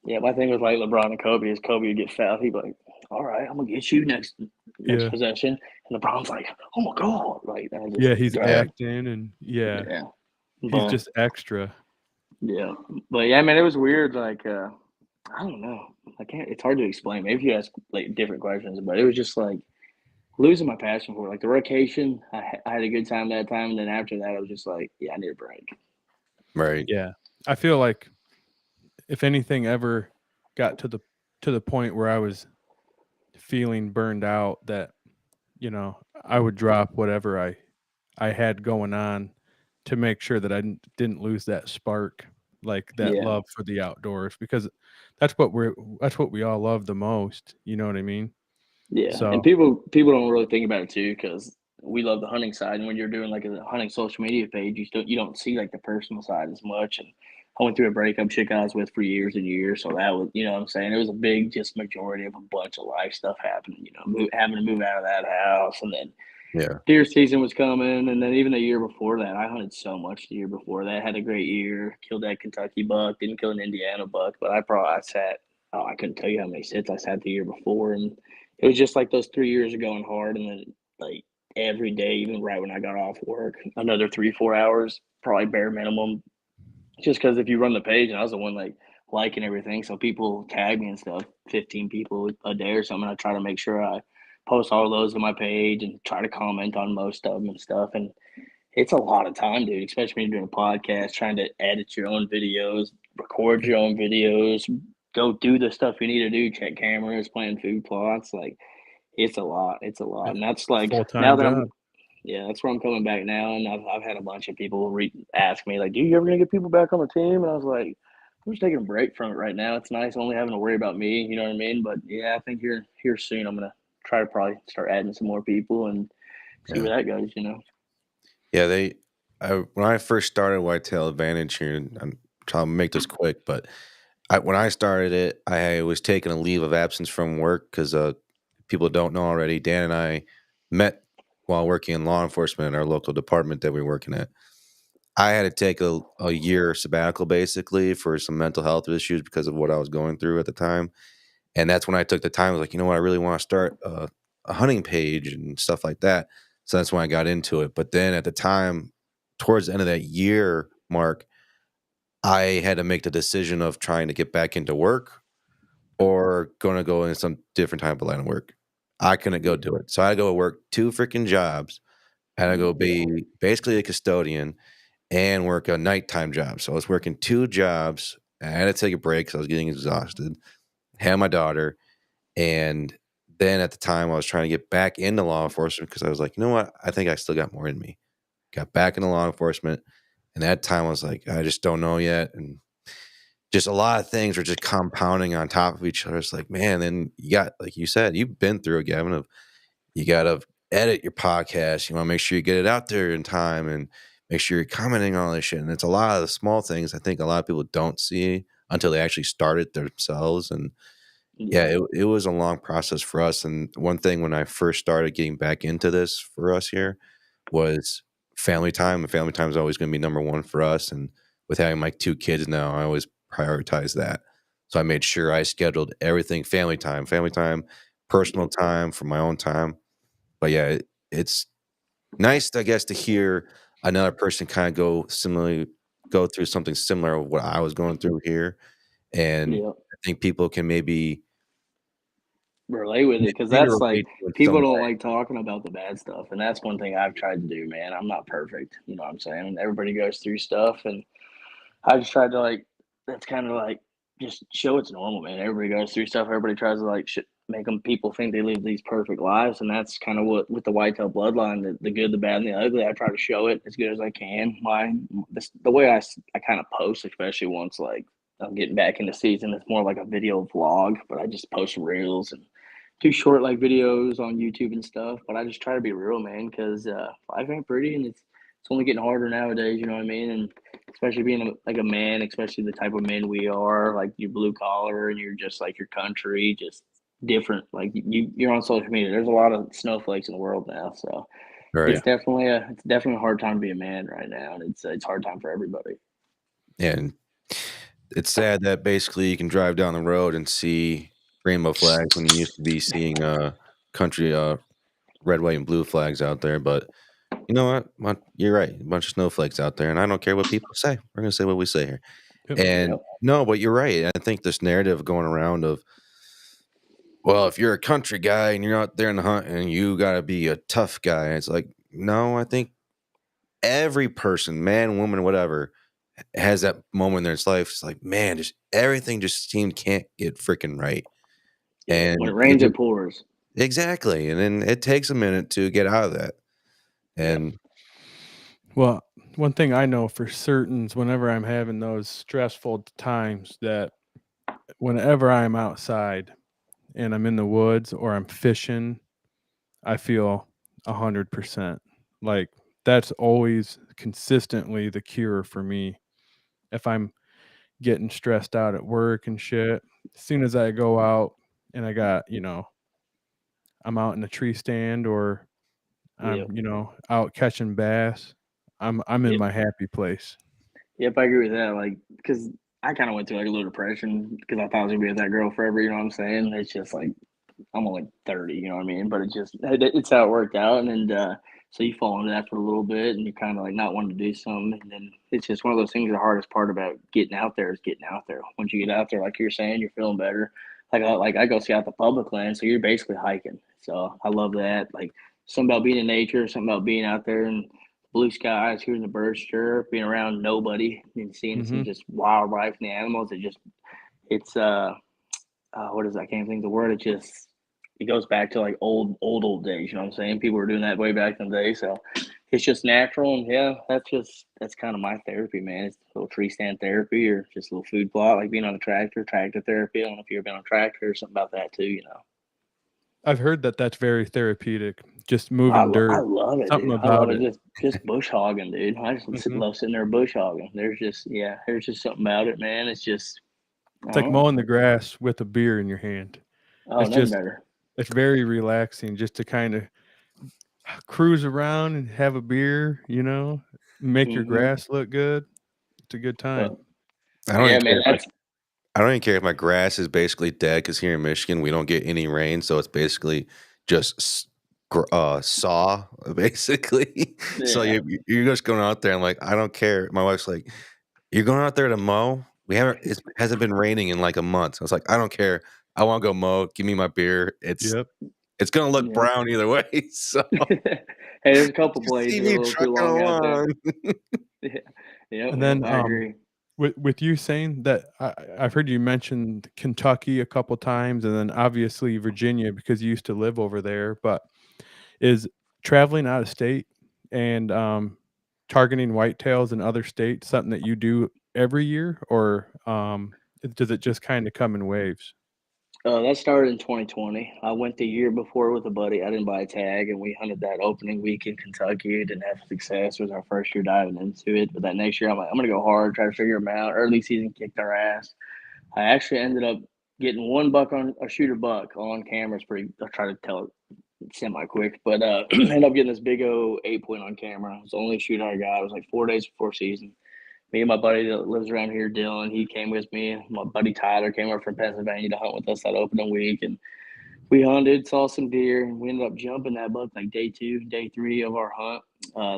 yeah, my thing was like LeBron and Kobe is Kobe would get fouled. He'd be like, all right, I'm gonna get you next Yeah. possession. And LeBron's like, oh my God. Like that just Yeah, he's drag. acting and Yeah. he's But, just extra. yeah. But yeah, man, it was weird. Like I don't know. It's hard to explain. Maybe if you ask like different questions, but it was just like losing my passion for it. Like the rotation, I had a good time that time, and then after that, I was just like, yeah, I need a break. Right. Yeah. I feel like if anything ever got to the point where I was feeling burned out, that I would drop whatever I had going on to make sure that I didn't lose that spark, like that Yeah. love for the outdoors, because that's what we all love the most. You know what I mean? Yeah, So and people don't really think about it too because we love the hunting side. And when you're doing like a hunting social media page, you don't see like the personal side as much. And I went through a breakup, chick I was with for years and years, so that was, you know what I'm saying, it was a big just majority of a bunch of life stuff happening. You know, having to move out of that house, and then Yeah. deer season was coming, and then even the year before that, I hunted so much the year before that. Had a great year, killed that Kentucky buck, didn't kill an Indiana buck, but I sat. Oh, I couldn't tell you how many sits I sat the year before, and it was just like those 3 years of going hard, and then like every day, even right when I got off work, another 3-4 hours, probably bare minimum. Just because if you run the page, and I was the one like liking everything, so people tag me and stuff, 15 people a day or something. I try to make sure I post all those on my page and try to comment on most of them and stuff. And it's a lot of time, dude, especially when you're doing a podcast, trying to edit your own videos, record your own videos, go do the stuff you need to do, check cameras, plan food plots. Like, it's a lot. It's a lot. And that's like, now full-time that job. that's where I'm coming back now. And I've had a bunch of people ask me, like, do you ever going to get people back on the team? And I was like, I'm just taking a break from it right now. It's nice only having to worry about me. You know what I mean? But yeah, I think here soon, I'm going to try to probably start adding some more people and see where that goes, you know? Yeah, when I first started Whitetail Advantage here, and I'm trying to make this quick, but when I started it, I was taking a leave of absence from work because people don't know already. Dan and I met while working in law enforcement in our local department that we were working at. I had to take a year sabbatical basically for some mental health issues because of what I was going through at the time. And that's when I took the time. I was like, you know what, I really want to start a hunting page and stuff like that. So that's when I got into it. But then at the time, towards the end of that year mark, I had to make the decision of trying to get back into work or going to go in some different type of line of work. I couldn't go do it. So I go work 2 freaking jobs. I had to go be basically a custodian and work a nighttime job. So I was working 2 jobs. I had to take a break because I was getting exhausted. Had my daughter. And then at the time, I was trying to get back into law enforcement because I was like, you know what? I think I still got more in me. Got back into law enforcement. And that time I was like, I just don't know yet. And just a lot of things were just compounding on top of each other. It's like, man, then you got, like you said, you've been through it, Gavin, of you got to edit your podcast. You want to make sure you get it out there in time and make sure you're commenting on all this shit. And it's a lot of the small things I think a lot of people don't see until they actually start it themselves. And yeah, it was a long process for us. And one thing when I first started getting back into this for us here was family time. And family time is always going to be number one for us. And with having my 2 kids now, I always prioritize that. So I made sure I scheduled everything family time, personal time for my own time. But yeah, it's nice, I guess, to hear another person kind of go through something similar of what I was going through here. And I think people can maybe relate with it because maybe that's like relate to it people some don't way. like talking about the bad stuff, and that's one thing I've tried to do, man. I'm not perfect, you know what I'm saying? Everybody goes through stuff, and I just tried to like that's kind of like just show it's normal, man. Everybody goes through stuff. Everybody tries to like make them people think they live these perfect lives, and that's kind of what with the Whitetail Bloodline, the good, the bad, and the ugly. I try to show it as good as I can. The way I kind of post, especially once like I'm getting back into season, it's more like a video vlog, but I just post reels and do short like videos on YouTube and stuff. But I just try to be real, man, because life ain't pretty, and it's only getting harder nowadays. You know what I mean? And especially being like a man, especially the type of men we are, like you're blue collar and you're just like your country, just different. Like you're on social media. There's a lot of snowflakes in the world now, so Right. it's definitely a hard time to be a man right now, and it's a hard time for everybody. And it's sad that basically you can drive down the road and see rainbow flags when you used to be seeing country red, white, and blue flags out there. But you know what? You're right. A bunch of snowflakes out there, and I don't care what people say. We're gonna say what we say here. Yep. And no, but you're right. I think this narrative going around of, well, if you're a country guy and you're out there in the hunt and you gotta be a tough guy, it's like, no, I think every person, man, woman, whatever, has that moment in their life. It's like, man, just everything just can't get freaking right. Yeah, And when it rains, it pours. Exactly. And then it takes a minute to get out of that. And Well, one thing I know for certain is whenever I'm having those stressful times, that whenever I'm outside and I'm in the woods or I'm fishing, I feel 100%. Like that's always consistently the cure for me. If I'm getting stressed out at work and shit, as soon as I go out and I got, I'm out in a tree stand or I'm, out catching bass, I'm in Yep. my happy place. Yep, I agree with that. Like, because I kind of went through like a little depression because I thought I was gonna be with that girl forever. You know what I'm saying? It's just like I'm only 30. You know what I mean? But it's how it worked out, and so you fall into that for a little bit, and you kind of like not wanting to do something, and then it's just one of those things. The hardest part about getting out there is getting out there. Once you get out there, like you're saying, you're feeling better. Like I go scout the public land, so you're basically hiking. So I love that. Like something about being in nature, something about being out there and blue skies, hearing the birds chirp, being around nobody, and seeing some just wildlife and the animals. It's what is that? I can't think of the word. It goes back to like old days. You know what I'm saying? People were doing that way back in the day. So it's just natural, and yeah, that's kind of my therapy, man. It's a little tree stand therapy, or just a little food plot, like being on a tractor therapy. I don't know if you've ever been on a tractor or something about that too. I've heard that that's very therapeutic. Just I, moving I dirt, love it, something dude. I love about it. it. Just bush hogging, dude. I just love sitting there bush hogging. There's just something about it, man. It's just I It's like don't know. mowing the grass with a beer in your hand. Oh, It's nothing just, better. it's very relaxing just to kind of cruise around and have a beer, make your Hmm. grass look good. It's a good time. But I don't yeah, even care man, if I don't even care if my grass is basically dead, because here in Michigan we don't get any rain, so it's basically just saw basically. So yeah, you're just going out there. I'm like, I don't care. My wife's like, you're going out there to mow. It hasn't been raining in like a month. So I was like, I don't care. I want to go mow. Give me my beer. Yep. It's gonna look yeah. brown either way. So Hey, there's a couple you blades see that are a me little too trucking long out there. along. Yeah, yep, And yep, then I agree. with you saying that, I've heard you mention Kentucky a couple times, and then obviously Virginia because you used to live over there. But is traveling out of state and targeting whitetails in other states something that you do every year, or does it just kind of come in waves? That started in 2020. I went the year before with a buddy. I didn't buy a tag, and we hunted that opening week in Kentucky. Didn't have success. It was our first year diving into it. But that next year, I'm like, I'm gonna go hard, try to figure them out. Early season kicked our ass. I actually ended up getting one buck on a shooter buck on camera. It's pretty. I'll try to tell it semi quick, but ended up getting this big O 8-point on camera. It was the only shooter I got. It was like 4 days before season. Me and my buddy that lives around here, Dylan, he came with me. My buddy Tyler came over from Pennsylvania to hunt with us that opening week, and we hunted, saw some deer, and we ended up jumping that buck like day 2, day 3 of our hunt.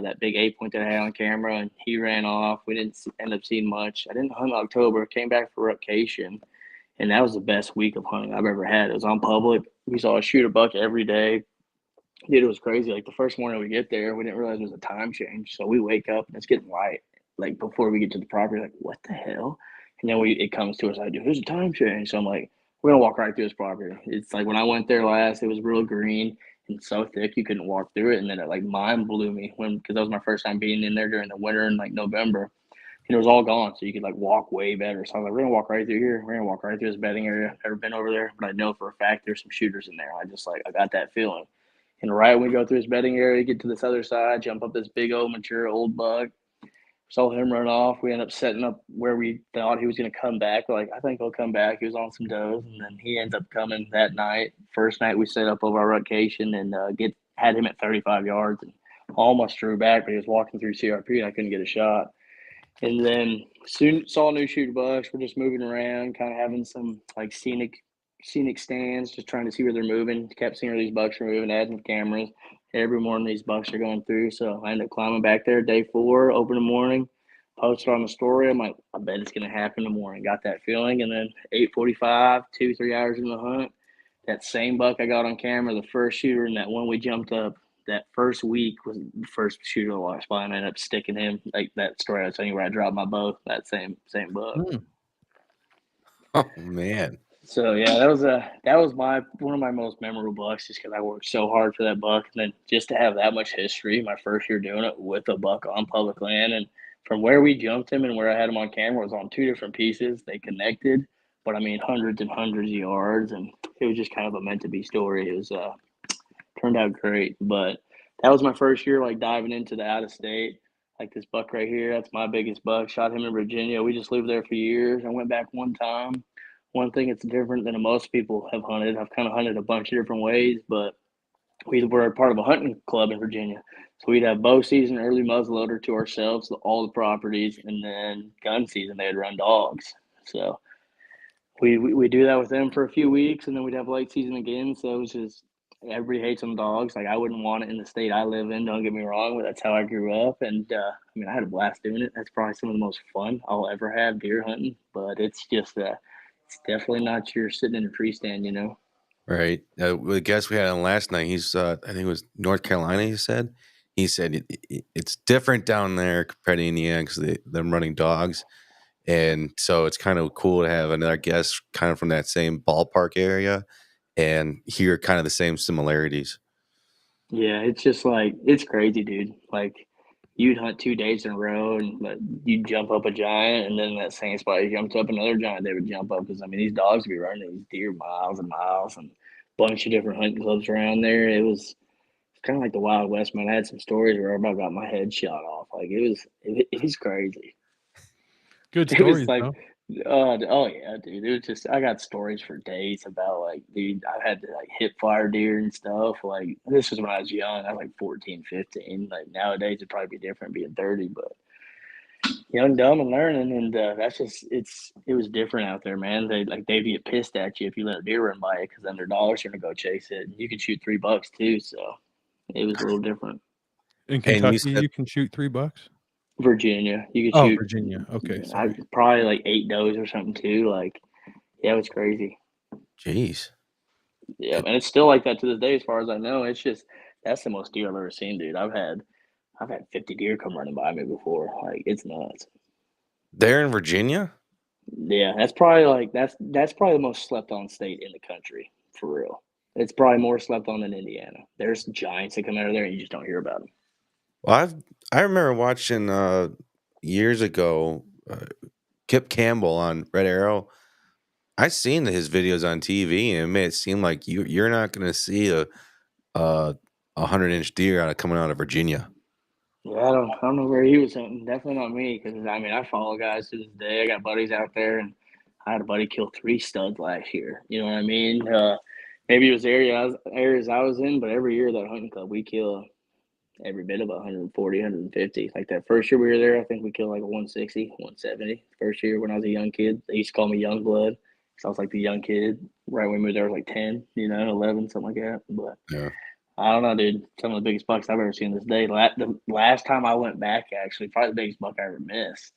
That big 8-point that I had on camera, and he ran off. We didn't end up seeing much. I didn't hunt in October. Came back for vacation, and that was the best week of hunting I've ever had. It was on public. We saw a shoot a buck every day. Dude, it was crazy. Like the first morning we get there, we didn't realize it was a time change. So we wake up and it's getting light. Like before we get to the property, like what the hell? And then it comes to us like, dude, there's a time change. So I'm like, we're gonna walk right through this property. It's like when I went there last, it was real green and so thick you couldn't walk through it. And then it like mind blew me because that was my first time being in there during the winter in like November. And it was all gone, so you could like walk way better. So I was like, we're gonna walk right through here. We're gonna walk right through this bedding area. Never been over there, but I know for a fact there's some shooters in there. I got that feeling. And right when we go through his bedding area, get to this other side, jump up this big old mature old buck. Saw him run off. We ended up setting up where we thought he was going to come back. Like, I think he'll come back. He was on some does, and then he ends up coming that night. First night we set up over our rutcation and had him at 35 yards and almost drew back, but he was walking through CRP and I couldn't get a shot. And then soon saw new shooter bucks. We're just moving around, kind of having some like scenic stands, just trying to see where they're moving. Kept seeing where these bucks are moving, adding cameras. Every morning these bucks are going through. So I ended up climbing back there day 4, open in the morning, posted on the story. I'm like, I bet it's going to happen in the morning. Got that feeling. And then 8:45, 2-3 hours in the hunt, that same buck I got on camera, the first shooter, and that one we jumped up that first week was the first shooter I watched by, and I ended up sticking him. Like that story I was telling you where I dropped my bow, that same buck. Oh man. So yeah, that was one of my most memorable bucks, just because I worked so hard for that buck, and then just to have that much history, my first year doing it with a buck on public land, and from where we jumped him and where I had him on camera was on 2 different pieces. They connected, but I mean hundreds and hundreds of yards, and it was just kind of a meant to be story. It was turned out great, but that was my first year like diving into the out of state. Like this buck right here, that's my biggest buck. Shot him in Virginia. We just lived there for years. I went back one time. One thing that's different than most people have hunted. I've kind of hunted a bunch of different ways, but we were part of a hunting club in Virginia. So we'd have bow season, early muzzleloader to ourselves, all the properties, and then gun season, they'd run dogs. So we do that with them for a few weeks, and then we'd have late season again. So it was just everybody hates on dogs. Like I wouldn't want it in the state I live in. Don't get me wrong, but that's how I grew up. And I mean, I had a blast doing it. That's probably some of the most fun I'll ever have deer hunting. But it's just it's definitely not your sitting in a tree stand, you know. Right. The guest we had on last night, he's I think it was North Carolina. He said it's different down there compared to Indiana because them running dogs, and so it's kind of cool to have another guest kind of from that same ballpark area and hear kind of the same similarities. Yeah, it's just like it's crazy, dude. Like you'd hunt 2 days in a row, and you'd jump up a giant, and then that same spot you jumped up another giant, they would jump up because I mean these dogs would be running these deer miles and miles, and a bunch of different hunting clubs around there. It's kind of like the Wild West, man. I had some stories where I about got my head shot off. Like it was crazy. Good It stories, was like, though. oh yeah, dude. It was just I got stories for days about like, dude, I had to like hit fire deer and stuff. Like this was when I was young. I was like 14, 15. Like nowadays it'd probably be different being 30, but young, dumb, and learning, and that's just it was different out there, man. They'd get pissed at you if you let a deer run by you because then their dogs are gonna go chase it. And you could shoot $3 too, so it was a little different. In And you Kentucky, said you can shoot $3. Virginia, you could Oh, shoot. Virginia. Okay, I sorry. probably like 8 does or something too. Like, yeah, it was crazy. Jeez. Yeah, and it's still like that to this day, as far as I know. It's just that's the most deer I've ever seen, dude. I've had 50 deer come running by me before. Like it's nuts. There in Virginia? Yeah, that's probably the most slept on state in the country for real. It's probably more slept on than Indiana. There's giants that come out of there and you just don't hear about them. Well, I remember watching years ago Kip Campbell on Red Arrow. I seen his videos on TV, and it made it seem like you're not going to see a 100-inch deer coming out of Virginia. Yeah, I don't know where he was hunting. Definitely not me, because I mean I follow guys to this day. I got buddies out there, and I had a buddy kill 3 studs last year. You know what I mean? Maybe it was areas I was in, but every year that hunting club we kill every bit of 140, 150. Like that first year we were there, I think we killed like a 160, 170. First year when I was a young kid, they used to call me Young Blood. So I was like the young kid. Right when we moved there, I was like 10, 11, something like that. But Yeah. I don't know, dude. Some of the biggest bucks I've ever seen this day. The last time I went back, actually, probably the biggest buck I ever missed.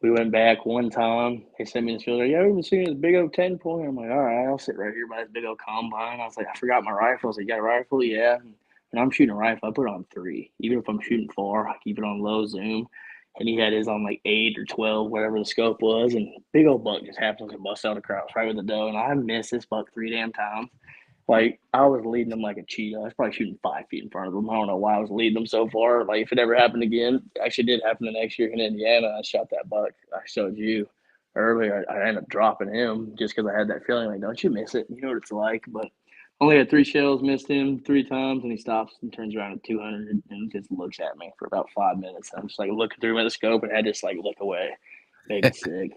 We went back one time. They sent me this field. Yeah, we've been seeing this big old 10-point. I'm like, all right, I'll sit right here by this big old combine. I was like, I forgot my rifle. I was like, you got a rifle? Yeah. And I'm shooting a rifle. I put it on 3. Even if I'm shooting far, I keep it on low zoom. And he had his on like 8 or 12, whatever the scope was. And big old buck just happened to bust out across right with the doe. And I missed this buck 3 damn times. Like, I was leading them like a cheetah. I was probably shooting 5 feet in front of them. I don't know why I was leading them so far. Like, if it ever happened again, it actually did happen the next year in Indiana. I shot that buck I showed you earlier. I ended up dropping him just because I had that feeling like, don't you miss it? You know what it's like. But Only had 3 shells, missed him 3 times, and he stops and turns around at 200 and just looks at me for about 5 minutes. I'm just like looking through him at the scope, and I just like look away. Made me sick.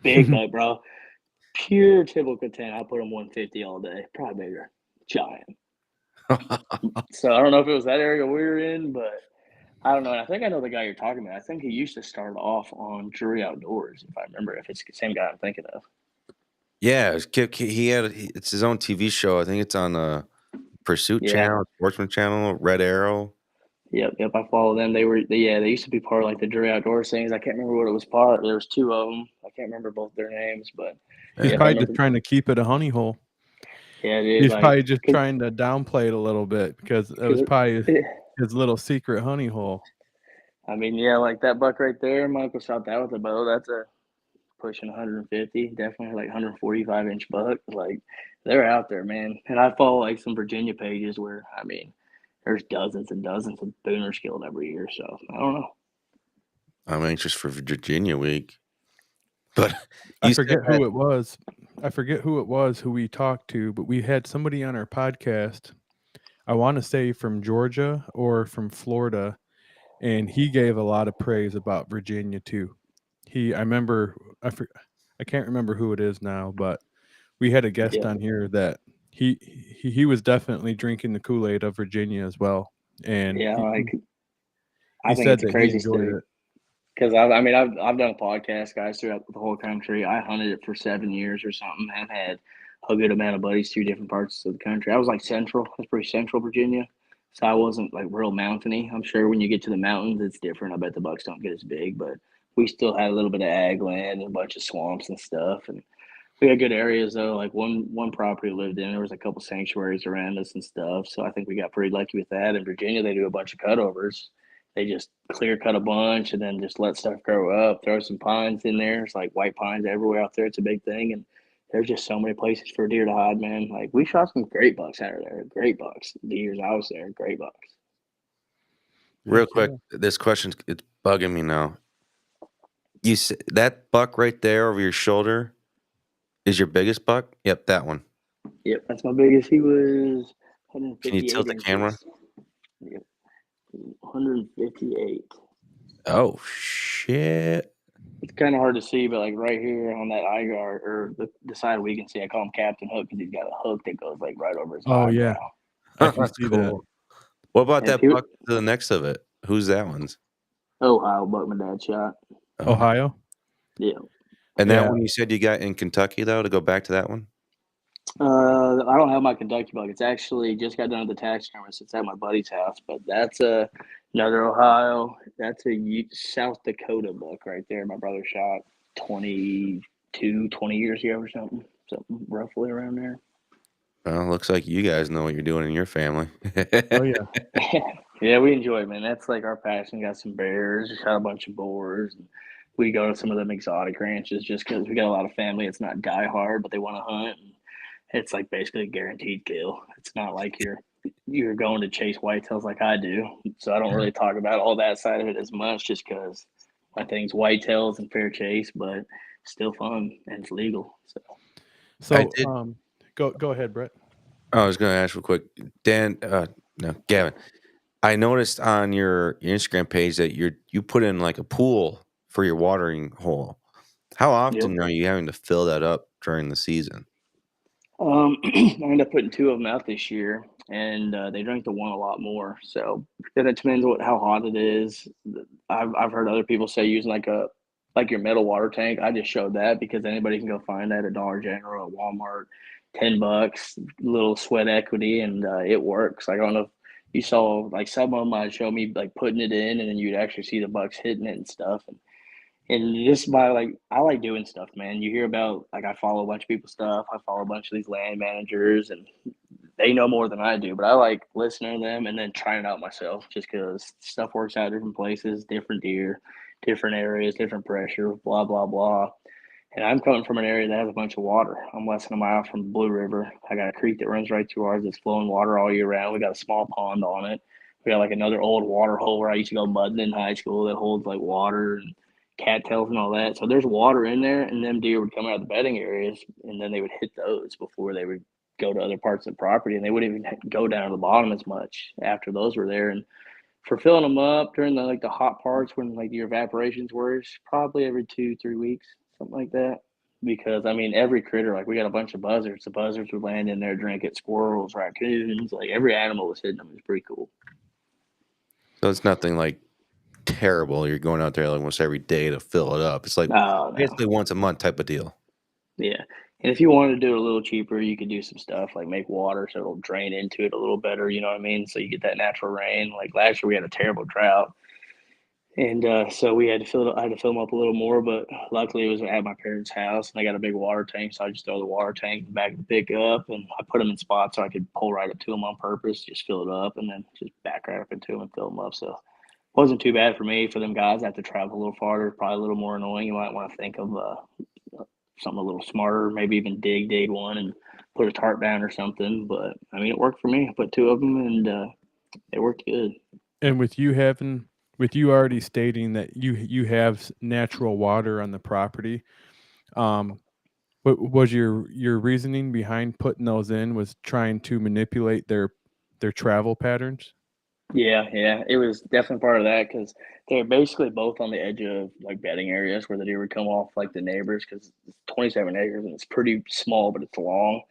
Big buck, bro. Pure typical 10. I put him 150 all day. Probably bigger. Giant. So I don't know if it was that area we were in, but I don't know. And I think I know the guy you're talking about. I think he used to start off on Drury Outdoors, if I remember, if it's the same guy I'm thinking of. Yeah, it's his own TV show. I think it's on Pursuit Channel, Sportsman Channel, Red Arrow. Yep. I follow them. They used to be part of like the Drury Outdoors things. I can't remember what it was part. There was 2 of them. I can't remember both their names, but he's probably just trying to keep it a honey hole. Yeah, dude. He's probably just trying to downplay it a little bit because it was probably his little secret honey hole. I mean, yeah, like that buck right there, Michael shot that with a bow. That's a pushing 150, definitely like 145-inch buck. Like they're out there, man. And I follow like some Virginia pages where, I mean, there's dozens and dozens of booners killed every year. So I don't know. I'm anxious for Virginia week. But I forget who it was. Who we talked to, but we had somebody on our podcast, I want to say from Georgia or from Florida, and he gave a lot of praise about Virginia too. I can't remember who it is now, but we had a guest on here that he was definitely drinking the Kool-Aid of Virginia as well. And yeah, I think it's crazy story. Because I've done a podcast, guys, throughout the whole country. I hunted it for 7 years or something, and had a good amount of buddies through different parts of the country. I was like central. I was pretty central Virginia, so I wasn't like real mountainy. I'm sure when you get to the mountains, it's different. I bet the bucks don't get as big, but we still had a little bit of ag land and a bunch of swamps and stuff. And we had good areas though. Like one property we lived in, there was a couple sanctuaries around us and stuff. So I think we got pretty lucky with that. In Virginia, they do a bunch of cutovers. They just clear cut a bunch and then just let stuff grow up, throw some pines in there. It's like white pines everywhere out there. It's a big thing. And there's just so many places for deer to hide, man. Like we shot some great bucks out of there. Great bucks. The years I was there, great bucks. Real quick, this question, it's bugging me now. You said that buck right there over your shoulder is your biggest buck? Yep, that one. Yep, that's my biggest. He was 158. Can you tilt the camera? Yep. 158. Oh shit! It's kind of hard to see, but like right here on that eye guard or the side we can see, I call him Captain Hook because he's got a hook that goes like right over his eye. Oh yeah, I can see that. What about that buck to the next of it? Who's that one's? Ohio buck my dad shot. Ohio. Yeah. And that one you said you got in Kentucky though, to go back to that one? I don't have my Kentucky buck. It's actually just got done at the taxidermist. It's at my buddy's house, but that's another Ohio. That's a South Dakota buck right there. My brother shot 20 years ago or something roughly around there. Well, looks like you guys know what you're doing in your family. Oh yeah. Yeah, we enjoy it, man. That's like our passion. Got some bears, shot a bunch of boars. And we go to some of them exotic ranches just because we got a lot of family. It's not die hard, but they want to hunt. And it's like basically a guaranteed kill. It's not like you're going to chase whitetails like I do. So I don't really talk about all that side of it as much just because my thing's whitetails and fair chase, but still fun and it's legal. So go ahead, Brett. I was going to ask real quick, Gavin. I noticed on your Instagram page that you put in like a pool for your watering hole. How often are you having to fill that up during the season? I ended up putting 2 of them out this year, and they drank the one a lot more. So then it depends how hot it is. I've heard other people say using like your metal water tank. I just showed that because anybody can go find that at Dollar General, at Walmart, $10, little sweat equity, and it works. Like I don't know if you saw like some of them might show me like putting it in, and then you'd actually see the bucks hitting it and stuff. And just by I like doing stuff, man. You hear about, like, I follow a bunch of people's stuff. I follow a bunch of these land managers, and they know more than I do. But I like listening to them and then trying it out myself just because stuff works out different places, different deer, different areas, different pressure, blah, blah, blah. And I'm coming from an area that has a bunch of water. I'm less than a mile from the Blue River. I got a creek that runs right through ours that's flowing water all year round. We got a small pond on it. We got like another old water hole where I used to go mudding in high school that holds like water and cattails and all that. So there's water in there, and them deer would come out of the bedding areas, and then they would hit those before they would go to other parts of the property, and they wouldn't even go down to the bottom as much after those were there. And for filling them up during the hot parts when like your evaporation's worse, probably every 2-3 weeks, something like that. Because I mean, every critter, like we got a bunch of buzzards. The buzzards would land in there, drink it. Squirrels, raccoons, like every animal was hitting them. It was pretty cool. So it's nothing like terrible. You're going out there almost every day to fill it up. It's like basically once a month type of deal. Yeah. And if you wanted to do it a little cheaper, you could do some stuff like make water so it'll drain into it a little better. You know what I mean? So you get that natural rain. Like last year we had a terrible drought. And so we had to I had to fill them up a little more, but luckily it was at my parents' house, and I got a big water tank, so I just throw the water tank in the back of the pickup, and I put them in spots so I could pull right up to them on purpose, just fill it up, and then just back right up into them and fill them up. So it wasn't too bad for me. For them guys, I have to travel a little farther, probably a little more annoying. You might want to think of something a little smarter, maybe even dig day one and put a tarp down or something. But I mean, it worked for me. I put 2 of them, and it worked good. And with you already stating that you have natural water on the property, what was your reasoning behind putting those in? Was trying to manipulate their travel patterns? Yeah, it was definitely part of that because they're basically both on the edge of like bedding areas where the deer would come off like the neighbors, because it's 27 acres and it's pretty small, but it's long.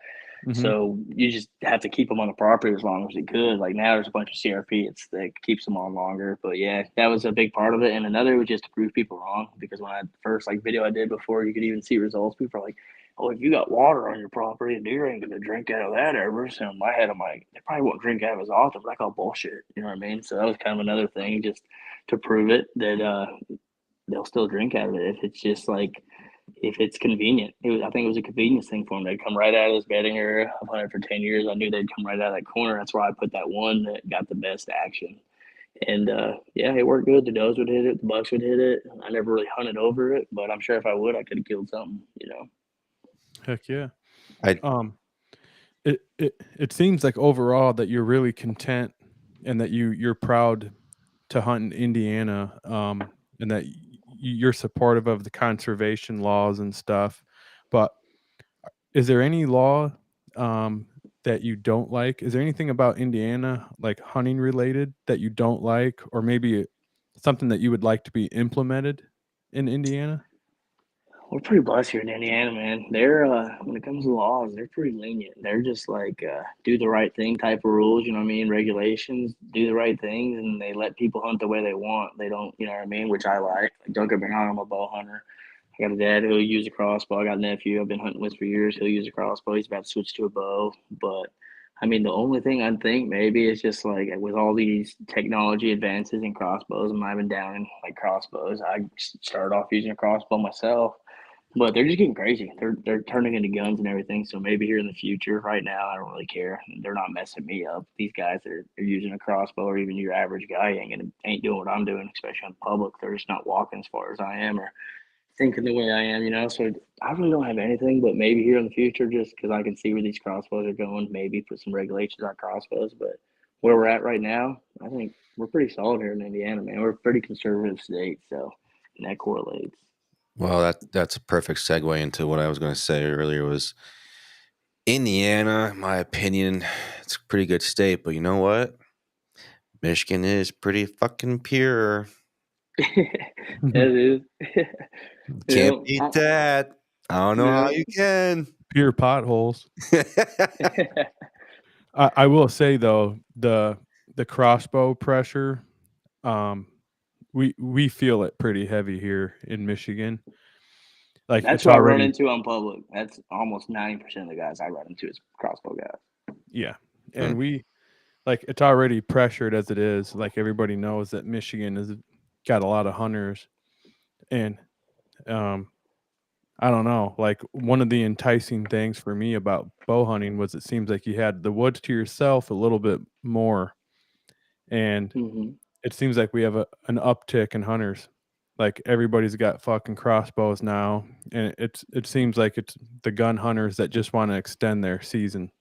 Mm-hmm. So you just have to keep them on the property as long as you could. Like now there's a bunch of CRP. It keeps them on longer. But yeah, that was a big part of it. And another was just to prove people wrong, because when I first video I did before you could even see results, people are like, oh, if you got water on your property, a deer ain't gonna drink out of that ever. So in my head, I'm like, they probably won't drink out of as often. But I call bullshit. You know what I mean? So that was kind of another thing, just to prove it that they'll still drink out of it if it's just like, if it's convenient. I think it was a convenience thing for them. They'd come right out of this bedding area. I've hunted for 10 years. I knew they'd come right out of that corner. That's why I put that one that got the best action. And yeah, it worked good. The does would hit it. The bucks would hit it. I never really hunted over it, but I'm sure if I would, I could have killed something, Heck yeah. It seems like overall that you're really content and that you're proud to hunt in Indiana, and that you're supportive of the conservation laws and stuff. But is there any law that you don't like? Is there anything about Indiana, like hunting related, that you don't like, or maybe something that you would like to be implemented in Indiana? We're pretty blessed here in Indiana, man. They're when it comes to laws, they're pretty lenient. They're just like do the right thing type of rules, you know what I mean? Regulations, do the right things, and they let people hunt the way they want. They don't, you know what I mean? Which I like. Don't get me wrong, I'm a bow hunter. I got a dad who'll use a crossbow. I got a nephew I've been hunting with for years. He'll use a crossbow. He's about to switch to a bow. But I mean, the only thing I think maybe is just like with all these technology advances in crossbows, I'm not even down in like crossbows. I started off using a crossbow myself. But they're just getting crazy. They're turning into guns and everything. So maybe here in the future, right now, I don't really care. They're not messing me up. These guys that are using a crossbow, or even your average guy ain't doing what I'm doing, especially in public. They're just not walking as far as I am or thinking the way I am, So I really don't have anything, but maybe here in the future, just because I can see where these crossbows are going, maybe put some regulations on crossbows. But where we're at right now, I think we're pretty solid here in Indiana, man. We're a pretty conservative state, so and that correlates. Well, that's a perfect segue into what I was going to say earlier. Was Indiana, in my opinion, it's a pretty good state, but you know what? Michigan is pretty fucking pure. It is. Can't beat that. I don't know how you can. Pure potholes. I will say though, the crossbow pressure, we feel it pretty heavy here in Michigan. Like that's what I run into on public. That's almost 90% of the guys I run into is crossbow guys. Yeah, and it's already pressured as it is. Like everybody knows that Michigan has got a lot of hunters, and I don't know. Like one of the enticing things for me about bow hunting was it seems like you had the woods to yourself a little bit more, and it seems like we have an uptick in hunters. Like everybody's got fucking crossbows now, and it seems like it's the gun hunters that just want to extend their season.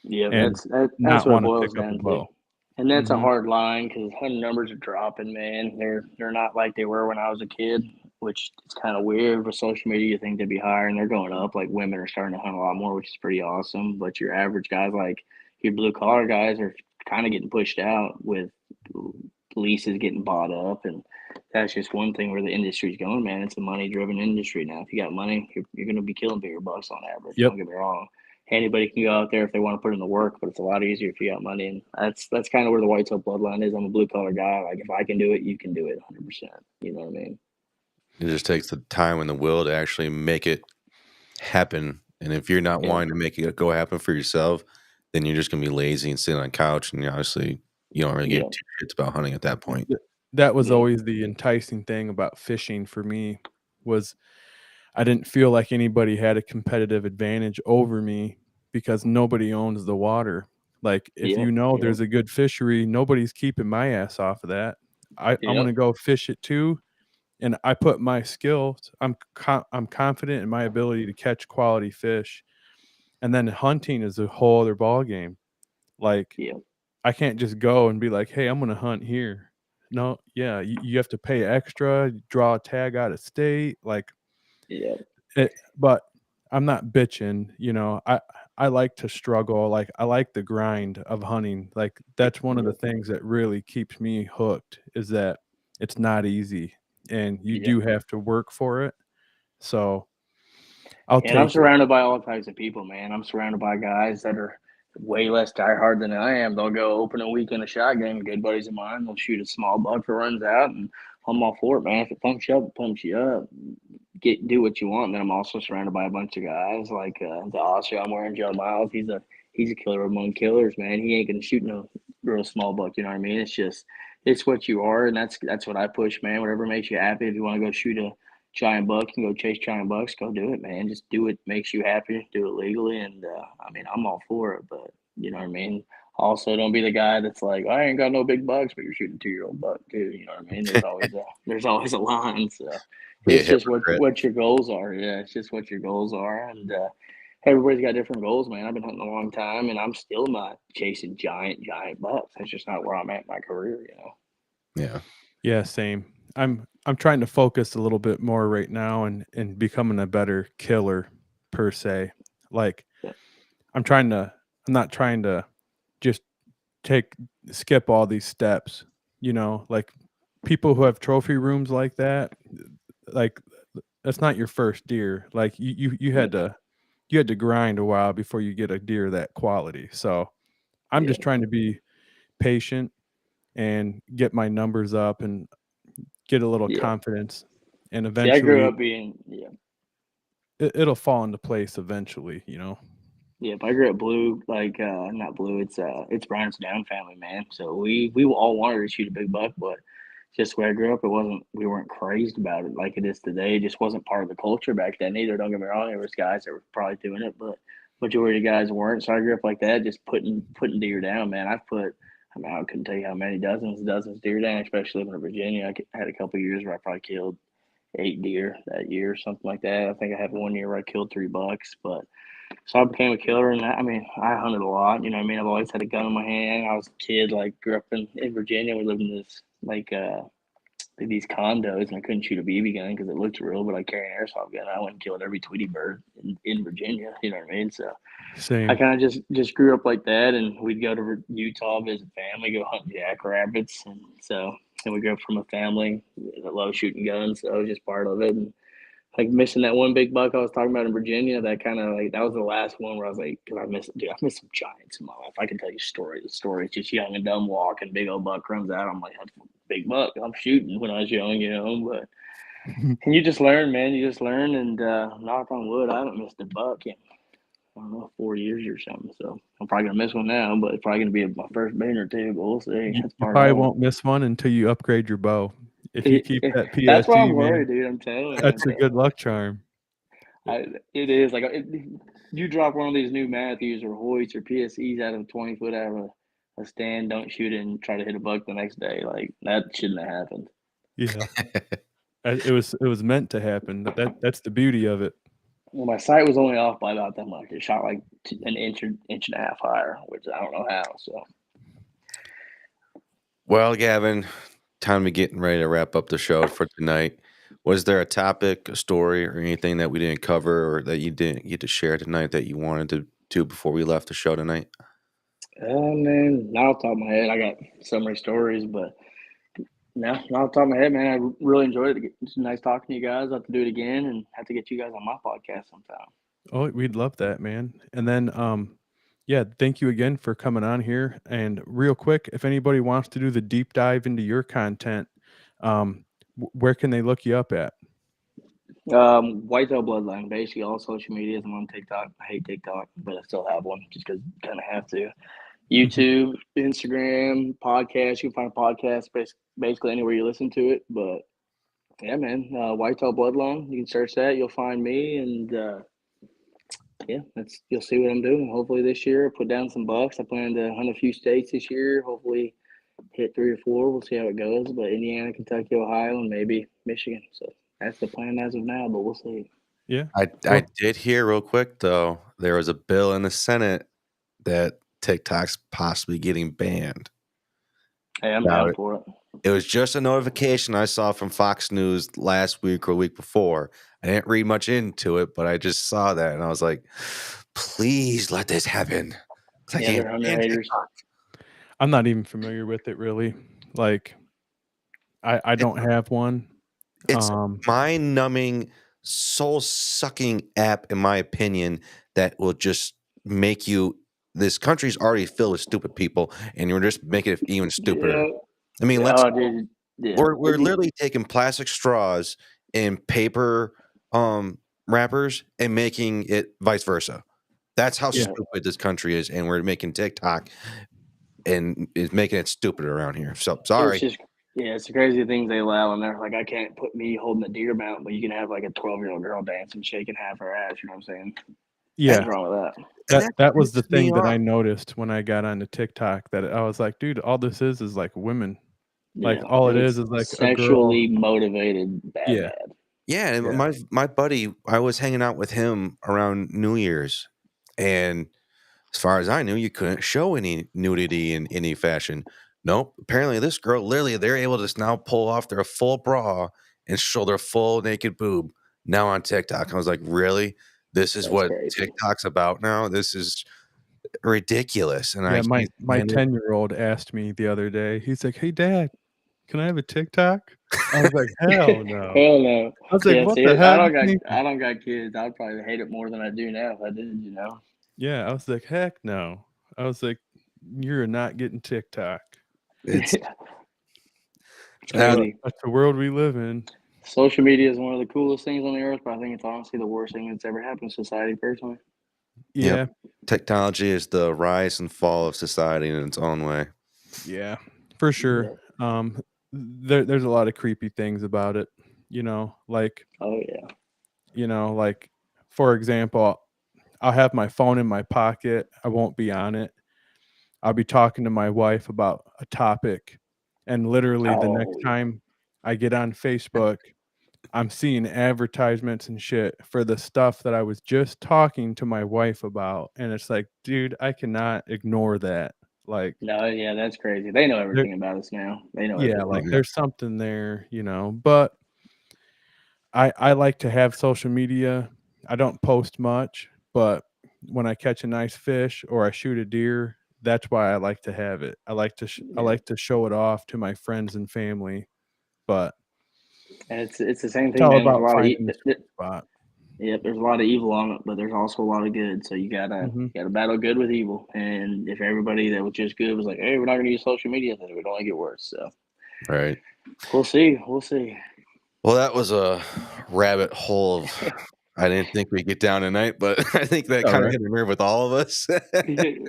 Yeah, that's what it boils down to. And that's a hard line because hunting numbers are dropping, man. They're not like they were when I was a kid. which is kind of weird. For social media, you think they'd be higher, and they're going up. Like women are starting to hunt a lot more, which is pretty awesome. But your average guys, like your blue collar guys, are kind of getting pushed out with leases getting bought up, and that's just one thing where the industry's going, man. It's a money driven industry now. If you got money, you're going to be killing bigger bucks on average. Yep. Don't get me wrong. Anybody can go out there if they want to put in the work, but it's a lot easier if you got money. And that's kind of where the Whitetail Bloodline is. I'm a blue collar guy. Like if I can do it, you can do it 100%. You know what I mean? It just takes the time and the will to actually make it happen. And if you're not wanting to make it go happen for yourself, then you're just going to be lazy and sit on a couch. And obviously, you don't really give two shits about hunting at that point. That was always the enticing thing about fishing for me, was I didn't feel like anybody had a competitive advantage over me because nobody owns the water. Like if there's a good fishery, nobody's keeping my ass off of that. I'm going to go fish it too. And I put my skills, I'm confident in my ability to catch quality fish. And then hunting is a whole other ball game. Like I can't just go and be like, hey, I'm going to hunt here. No, you have to pay extra, draw a tag out of state. Like, but I'm not bitching, I like to struggle. Like I like the grind of hunting. Like that's one of the things that really keeps me hooked, is that it's not easy and you do have to work for it. So I'm surrounded by all types of people, man. I'm surrounded by guys that are way less diehard than I am. They'll go open a weekend of shot game. Good buddies of mine. They'll shoot a small buck that runs out, and I'm all for it, man. If it pumps you up, it pumps you up. Do what you want. And then I'm also surrounded by a bunch of guys like the Oscar I'm wearing, Joe Miles. He's a killer among killers, man. He ain't gonna shoot no real small buck. You know what I mean? It's what you are, and that's what I push, man. Whatever makes you happy. If you want to go shoot a giant buck and go chase giant bucks, go do it, man. Just do it makes you happy. Do it legally, and I'm all for it. But you know what I mean. Also, don't be the guy that's like, I ain't got no big bucks, but you're shooting 2-year-old buck too. You know what I mean? There's always a line. So it's just what your goals are. Yeah, it's just what your goals are, and everybody's got different goals, man. I've been hunting a long time, and I'm still not chasing giant bucks. That's just not where I'm at in my career. Yeah, same. I'm trying to focus a little bit more right now and becoming a better killer per se. Like I'm not trying to just skip all these steps, like people who have trophy rooms like that, like that's not your first deer. Like you had to grind a while before you get a deer that quality. So I'm just trying to be patient and get my numbers up and get a little confidence, and eventually I grew up being it'll fall into place eventually, Yeah, but I grew up blue, like not blue. It's Brian's down family, man. So we all wanted to shoot a big buck, but just where I grew up, we weren't crazed about it like it is today. It just wasn't part of the culture back then either. Don't get me wrong, there was guys that were probably doing it, but majority of guys weren't. So I grew up like that, just putting deer down, man. I couldn't tell you how many dozens of deer down, especially living in Virginia. I had a couple of years where I probably killed 8 deer that year, something like that. I think I had 1 year where I killed 3 bucks, but so I became a killer, and I hunted a lot. You know what I mean? I've always had a gun in my hand. I was a kid, like grew up in Virginia. We lived in this these condos, and I couldn't shoot a BB gun because it looked real, but I carry an airsoft gun. I went and killed every Tweety bird in Virginia. You know what I mean? So same. I kind of just grew up like that, and we'd go to Utah, visit family, go hunt jackrabbits, and we grew up from a family that loved shooting guns. So I was just part of it, and like missing that one big buck I was talking about in Virginia, that was the last one where I was like, because I missed some giants in my life. I can tell you the story. It's just young and dumb walking, big old buck runs out. I'm like, that's a big buck. I'm shooting when I was young, but and you just learn, man. You just learn, and knock on wood, I haven't missed a buck in, I don't know, 4 years or something. So I'm probably going to miss one now, but it's probably going to be my first bin or two, but we'll see. You probably won't miss one until you upgrade your bow. If you keep that PSG, that's why I'm worried, dude. I'm telling you. That's a good luck charm. It is. Like, you drop one of these new Matthews or Hoyts or PSEs out of 20 foot out of a stand, don't shoot it and try to hit a buck the next day. Like, that shouldn't have happened. Yeah. It was meant to happen. That's the beauty of it. Well, my sight was only off by about that much. It shot like an inch and a half higher, which I don't know how. So, well, Gavin, time to getting ready to wrap up the show for tonight. Was there a topic, a story, or anything that we didn't cover or that you didn't get to share tonight that you wanted to before we left the show tonight? Man, not off the top of my head. I got so many stories, but no, not off the top of my head, man. I really enjoyed it. It's nice talking to you guys. I'll have to do it again and have to get you guys on my podcast sometime. Oh, we'd love that, man. And then, yeah, thank you again for coming on here. And real quick, if anybody wants to do the deep dive into your content, where can they look you up at? Whitetail Bloodline, basically all social medias. I'm on TikTok. I hate TikTok, but I still have one just because you kind of have to. YouTube, Instagram, podcast. You can find a podcast basically anywhere you listen to it. But yeah, man, Whitetail Bloodline. You can search that. You'll find me, and yeah, you'll see what I'm doing. Hopefully this year, put down some bucks. I plan to hunt a few states this year. Hopefully hit 3 or 4. We'll see how it goes. But Indiana, Kentucky, Ohio, and maybe Michigan. So that's the plan as of now, but we'll see. Yeah. I did hear real quick, though, there was a bill in the Senate that TikTok's possibly getting banned. Hey, I'm down for it. It was just a notification I saw from Fox News last week or week before. I didn't read much into it, but I just saw that and I was like, please let this happen. Yeah, they're haters. I'm not even familiar with it really. Like, I don't have one. It's mind-numbing, soul-sucking app, in my opinion, that will just make you. This country's already filled with stupid people, and you're just making it even stupider. Yeah. I mean, we're literally taking plastic straws and paper wrappers and making it vice versa. That's how stupid this country is, and we're making TikTok and it's making it stupid around here. So sorry. It's the crazy things they allow in there. Like, I can't put me holding a deer mount, but you can have like a 12-year-old girl dancing, shaking half her ass. You know what I'm saying? Yeah. What's wrong with that? That was the thing that I noticed when I got onto TikTok, that I was like, dude, all this is like women. Like all it is like sexually motivated bad. Yeah, and my buddy, I was hanging out with him around New Year's, and as far as I knew, you couldn't show any nudity in any fashion. Nope. Apparently, this girl, literally, they're able to now pull off their full bra and show their full naked boob now on TikTok. I was like, really? That's what crazy. TikTok's about now? This is ridiculous. And my 10-year-old asked me the other day, he's like, hey, Dad, can I have a TikTok? I was like, hell no. Hell no. I was like, what the hell? I don't got kids. I'd probably hate it more than I do now if I did, you know? Yeah, I was like, heck no. I was like, you're not getting TikTok. It's that's the world we live in. Social media is one of the coolest things on the earth, but I think it's honestly the worst thing that's ever happened to society, personally. Yeah. Yep. Technology is the rise and fall of society in its own way. Yeah, for sure. Yeah. There's a lot of creepy things about it, you know, like, you know, like, for example, I'll have my phone in my pocket. I won't be on it. I'll be talking to my wife about a topic, and literally the next time I get on Facebook, I'm seeing advertisements and shit for the stuff that I was just talking to my wife about. And it's like, dude, I cannot ignore that. Like, no, yeah, that's crazy. They know everything about us now. They know everything. Like there's something there, you know, but I like to have social media. I don't post much, but when I catch a nice fish or I shoot a deer, that's why I like to have it. I like to I like to show it off to my friends and family. But it's the same thing. It's all about finding the sweet spot. Yeah, there's a lot of evil on it, but there's also a lot of good. So you gotta battle good with evil. And if everybody that was just good was like, "Hey, we're not gonna use social media," then it would only get worse. So, right, we'll see. We'll see. Well, that was a rabbit hole of. I didn't think we'd get down tonight, but I think that kind of hit a nerve with all of us. I think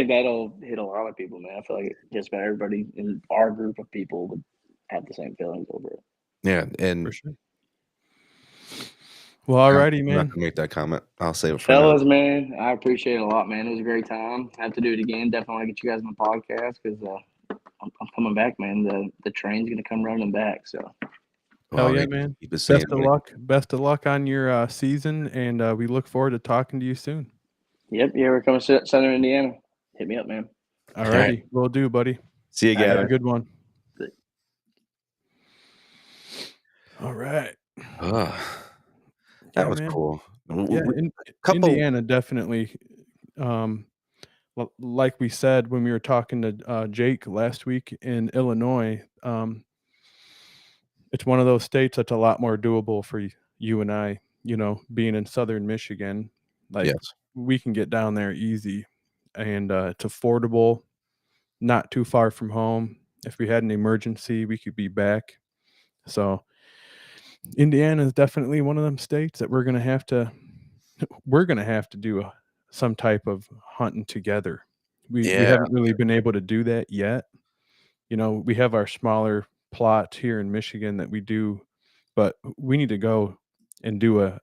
that'll hit a lot of people, man. I feel like just about everybody in our group of people would have the same feelings over it. Yeah, and for sure. Well, alrighty, man. I'm not gonna make that comment. I'll save it for fellas, now. Man. I appreciate it a lot, man. It was a great time. I have to do it again. Definitely want to get you guys on the podcast because I'm coming back, man. The train's gonna come running back. So. Hell yeah, man. Best of luck. Best of luck on your season, and we look forward to talking to you soon. Yep. Yeah, we're coming to Southern Indiana. Hit me up, man. All righty. Will do, buddy. See you again. Have a good one. All right. That Yeah, was man. cool. Yeah, Couple, Indiana definitely. Like we said when we were talking to Jake last week in Illinois, it's one of those states that's a lot more doable for you and I. Being in southern Michigan, like yes. we can get down there easy, and it's affordable, not too far from home. If we had an emergency, we could be back. So Indiana is definitely one of them states that we're gonna have to do some type of hunting together. We Yeah. haven't really been able to do that yet. We have our smaller plot here in Michigan that we do, but we need to go and do a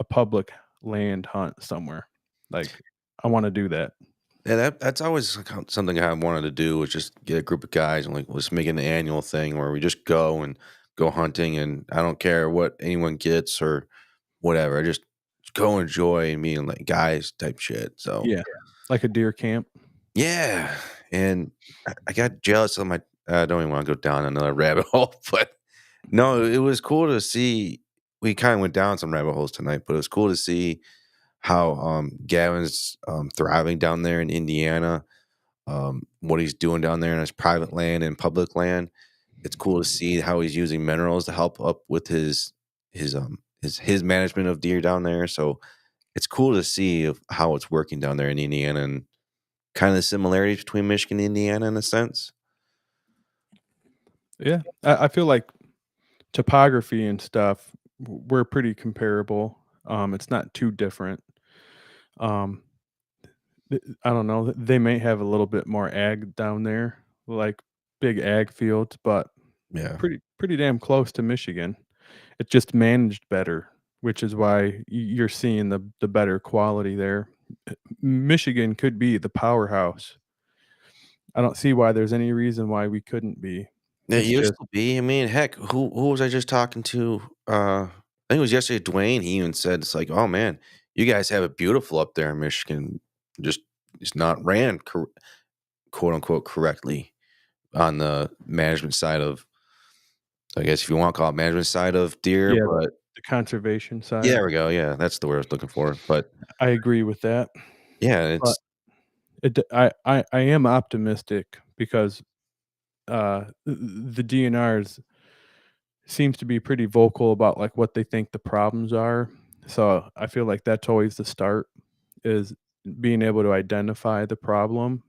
public land hunt somewhere. Like, I want to do that. Yeah, that's always something I wanted to do, was just get a group of guys and let's make an annual thing where we just go hunting, and I don't care what anyone gets or whatever. I just go enjoy and meeting like guys type shit. So Yeah, like a deer camp. yeah, and I got jealous of my. I don't even want to go down another rabbit hole, but no, it was cool to see. We kind of went down some rabbit holes tonight, but it was cool to see how Gavin's thriving down there in Indiana. What he's doing down there in his private land and public land. It's cool to see how he's using minerals to help up with his management of deer down there. So it's cool to see how it's working down there in Indiana, and kind of the similarities between Michigan and Indiana in a sense. Yeah, I feel like topography and stuff, we're pretty comparable. It's not too different. Um, I don't know. They may have a little bit more ag down there, like big ag fields, but Yeah. pretty damn close to Michigan. It's just managed better, which is why you're seeing the better quality there. Michigan could be the powerhouse. I don't see why there's any reason why we couldn't be. It It's used just to be. I mean, heck, who was I just talking to? I think it was yesterday. Dwayne. He even said it's like, oh man, you guys have it beautiful up there in Michigan. Just it's not ran quote unquote correctly on the management side of. I guess if you want to call it management side of deer, yeah, but the conservation yeah, side. there we go. Yeah, that's the word I was looking for. But I agree with that. yeah, But it's I am optimistic because the DNRs seems to be pretty vocal about like what they think the problems are. So I feel like that's always the start, is being able to identify the problem.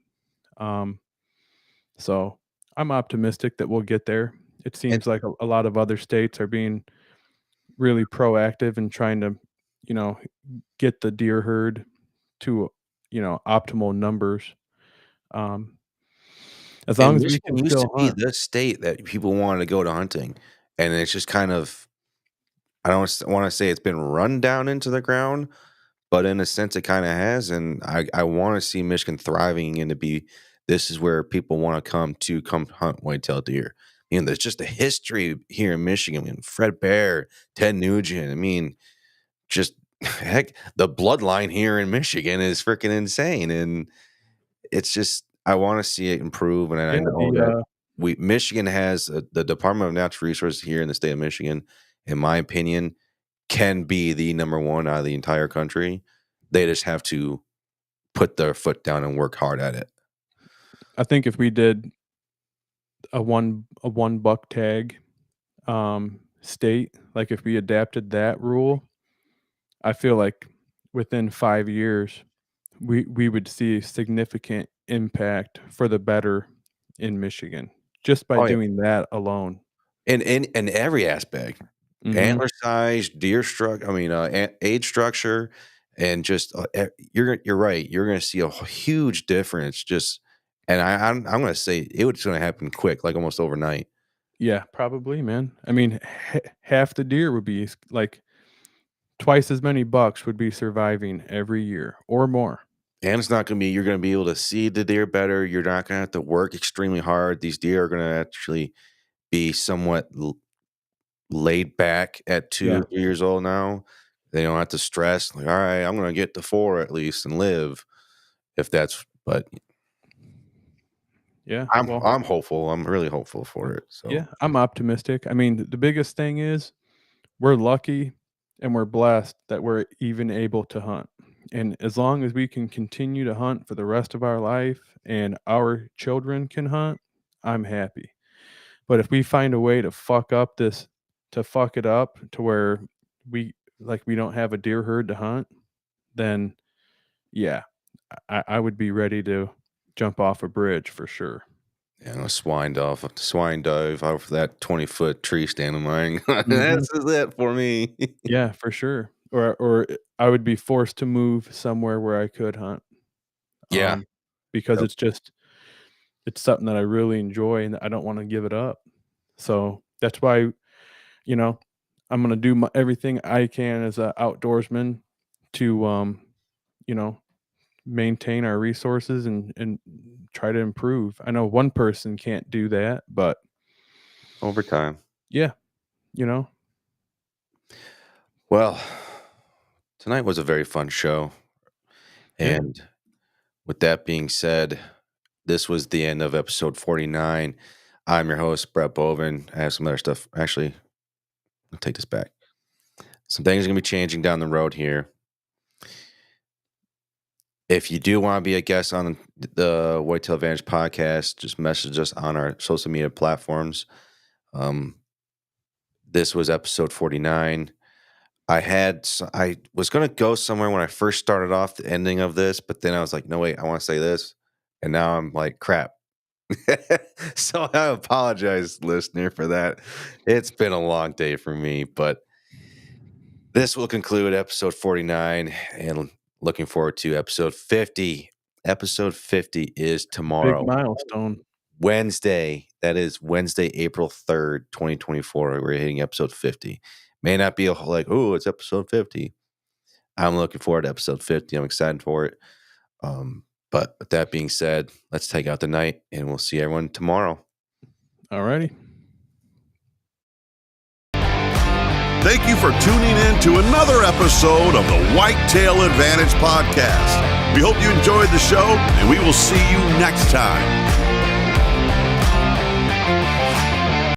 Um, so I'm optimistic that we'll get there. It and seems like a lot of other states are being really proactive and trying to, you know, get the deer herd to, optimal numbers. Um, as long and as we can Michigan used to still be hunt. the state that people wanted to go to hunting, and it's just kind of I don't want to say it's been run down into the ground, but in a sense, it kind of has, and I want to see Michigan thriving and to be. This is where people want to come hunt whitetail deer. There's just a history here in Michigan. I mean, Fred Bear, Ted Nugent. I mean, just heck, the bloodline here in Michigan is freaking insane, and it's just I want to see it improve. And I Yeah, know that Michigan has the Department of Natural Resources here in the state of Michigan, in my opinion, can be the number one out of the entire country. They just have to put their foot down and work hard at it. I think if we did a one buck tag state, like if we adapted that rule, I feel like within 5 years we would see a significant impact for the better in Michigan just by Oh yeah, doing that alone. in every aspect, Mhm. antler size, deer structure. I mean, age structure, and just you're right. You're going to see a huge difference. Just and I'm going to say it's going to happen quick, like almost overnight. Yeah, probably, man. I mean, half the deer would be like twice as many bucks would be surviving every year or more. And it's not going to be, you're going to be able to see the deer better. You're not going to have to work extremely hard. These deer are going to actually be somewhat laid back at Yeah. 2 3 years old now. They don't have to stress, like, all right, I'm going to get to 4 at least and live if that's, but Yeah. Well, I'm hopeful. I'm really hopeful for it. So yeah, I'm optimistic. I mean, the biggest thing is we're lucky and we're blessed that we're even able to hunt. And as long as we can continue to hunt for the rest of our life and our children can hunt, I'm happy. But if we find a way to fuck it up to where we don't have a deer herd to hunt, then yeah, I would be ready to jump off a bridge for sure. A swine dive off that 20-foot tree stand of mine. That's it for me. Yeah, for sure. Or I would be forced to move somewhere where I could hunt. Yeah. Because it's something that I really enjoy and I don't want to give it up. So that's why, I'm going to do everything I can as an outdoorsman to, maintain our resources and try to improve. I know one person can't do that, but Over time. yeah, Well, tonight was a very fun show. And with that being said, this was the end of episode 49. I'm your host, Brett Bovin. I have some other stuff. Actually, I'll take this back. Some things are going to be changing down the road here. If you do want to be a guest on the Whitetail Advantage podcast, just message us on our social media platforms. This was episode 49. I was going to go somewhere when I first started off the ending of this, but then I was like, no, wait, I want to say this. And now I'm like, crap. So I apologize, listener, for that. It's been a long day for me, but this will conclude episode 49 and looking forward to episode 50. Episode 50 is tomorrow. Big milestone. Wednesday. That is Wednesday, April 3rd, 2024. We're hitting episode 50. May not be like, oh, it's episode 50. I'm looking forward to episode 50. I'm excited for it. But with that being said, let's take out the night and we'll see everyone tomorrow. All righty. Thank you for tuning in to another episode of the Whitetail Advantage Podcast. We hope you enjoyed the show, and we will see you next time.